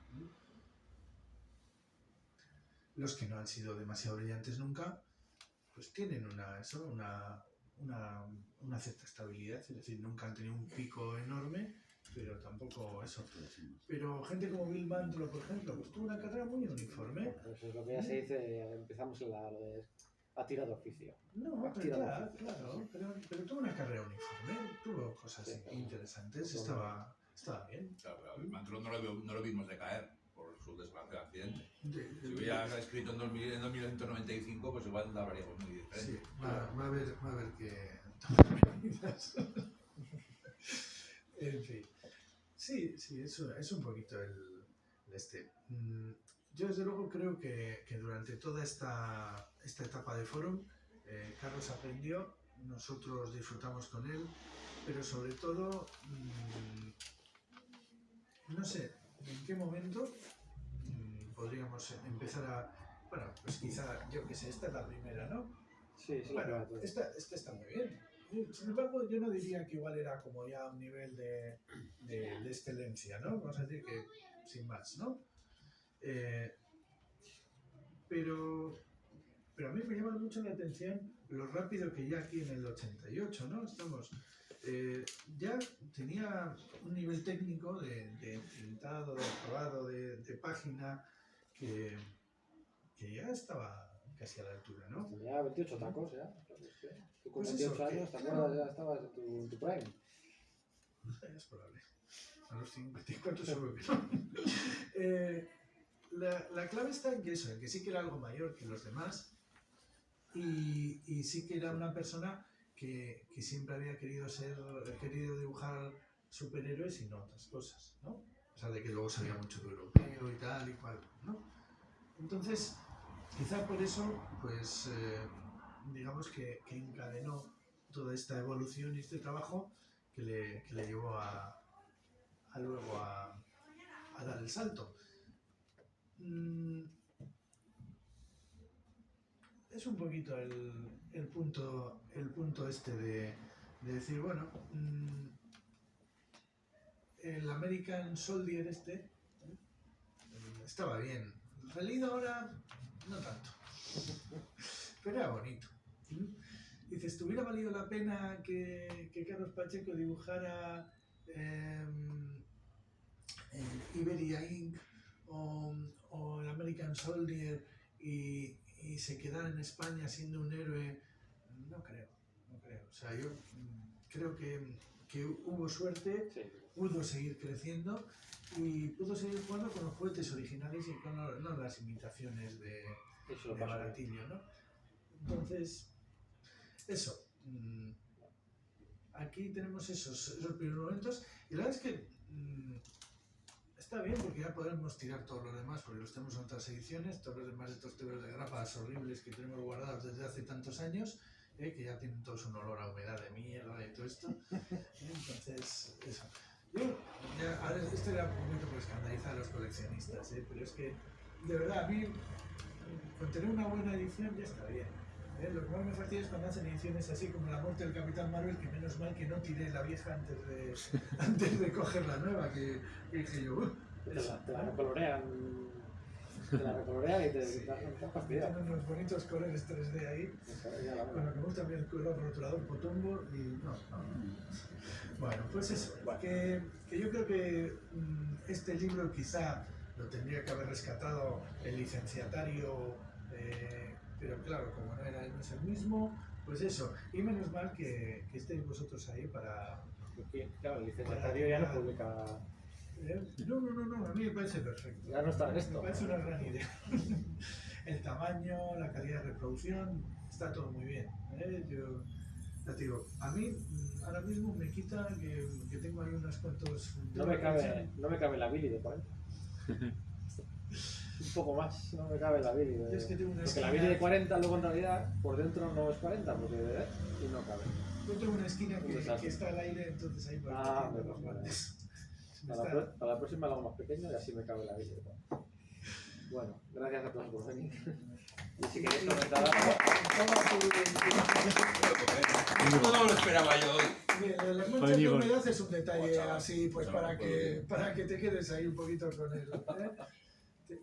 Los que no han sido demasiado brillantes nunca, pues tienen una cierta estabilidad, es decir, nunca han tenido un pico enorme, pero tampoco eso. Pero gente como Bill Mantlo, por ejemplo, pues tuvo una carrera muy uniforme. Eso es lo que ya se dice, empezamos en lo de a tira de oficio. No, pero ya, claro, pero tuvo una carrera uniforme, tuvo cosas interesantes, estaba bien. Claro, el Mantrón no lo vimos decaer por su desgraciado accidente. Si hubiera escrito en 1995, pues igual habríamos muy diferente. Sí, va a haber que en fin. Sí, eso es un poquito el este. Yo desde luego creo que durante toda esta etapa de Forum, Carlos aprendió, nosotros disfrutamos con él, pero sobre todo no sé en qué momento podríamos empezar a... Bueno, pues quizá, yo qué sé, esta es la primera, ¿no? Sí, sí, Bueno, claro. esta está muy bien. Sin embargo, yo no diría que igual era como ya un nivel de excelencia, ¿no? Vamos a decir que sin más, ¿no? Pero a mí me llama mucho la atención lo rápido que ya aquí en el 88, ¿no? Estamos... ya tenía un nivel técnico de tintado, de acabado, de página, que ya estaba casi a la altura, ¿no? Tenía 28 tacos ya. Tú con Pues 28 eso, años, ¿te claro. acuerdas? Ya estabas en tu prime. Es probable. A los 54 seguro que no. La clave está en que eso, en que sí que era algo mayor que los demás y sí que era una persona que siempre había querido dibujar superhéroes y no otras cosas, ¿no? A pesar de que luego sabía mucho de europeo y tal y cual, ¿no? Entonces, quizá por eso, pues, digamos que encadenó toda esta evolución y este trabajo que le llevó a luego a dar el salto. Es un poquito el punto este de decir, bueno, el American Soldier estaba bien. Salido ahora, no tanto. Pero era bonito. Dices, ¿te hubiera valido la pena que Carlos Pacheco dibujara Iberia Inc. o el American Soldier y se quedara en España siendo un héroe? No creo. O sea, yo creo que hubo suerte, Sí. pudo seguir creciendo y pudo seguir jugando con los juguetes originales y con no las imitaciones de Eso lo pasa. Baratillo, ¿no? Entonces, eso. Aquí tenemos esos primeros momentos y la verdad es que está bien porque ya podemos tirar todos los demás porque los tenemos en otras ediciones, todos los demás estos tebeos de grapas horribles que tenemos guardados desde hace tantos años, que ya tienen todos un olor a humedad de mierda y todo esto. Entonces, eso. Ahora esto era un momento por escandalizar a los coleccionistas, pero es que, de verdad, a mí, con tener una buena edición ya está bien. Lo que más me fastidia es cuando hacen ediciones así como La muerte del Capitán Marvel, que menos mal que no tiré la vieja antes de coger la nueva, que dije yo, Te la recolorean. Te la recolorean y te fastidian. tienen unos bonitos colores 3D ahí. Con lo que me gusta también el color rotulador Potombo y no. Bueno, pues eso, que yo creo que este libro quizá lo tendría que haber rescatado el licenciatario, pero claro, como no es el mismo, pues eso. Y menos mal que estéis vosotros ahí para... Claro, el licenciatario ya no publica. No, a mí me parece perfecto. Ya no está en esto. Me parece una gran idea. El tamaño, la calidad de reproducción, está todo muy bien. Yo ya te digo, a mí ahora mismo me quita que tengo ahí unos cuantos... No me cabe la Billy de 40. Un poco más, no me cabe la Billy. Es que tengo una Porque la esquina- Billy de 40 luego en realidad por dentro no es 40 porque y no cabe. Yo tengo una esquina Un desastre. que está al aire, entonces ahí para Ah, los vale. guantes. Se me Para está- la próxima la hago más pequeña y así me cabe la Billy de 40. Bueno, gracias a todos por venir. Y si queréis comentar algo, No lo esperaba yo hoy. Las manchas Joder, de Igor. humedad es un detalle Chaval. así, pues Chaval, para que te quedes ahí un poquito con él.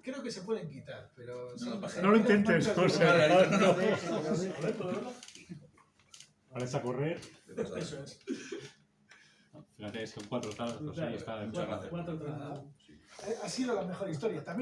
Creo que se pueden quitar, pero... No, sí, no pasa No lo las intentes, manchas de José. humedad- No. No. Ahora es a correr. Eso es. Fíjate, son 4 tablas, pues ahí está. Muchas gracias. Ha sido la mejor historia. También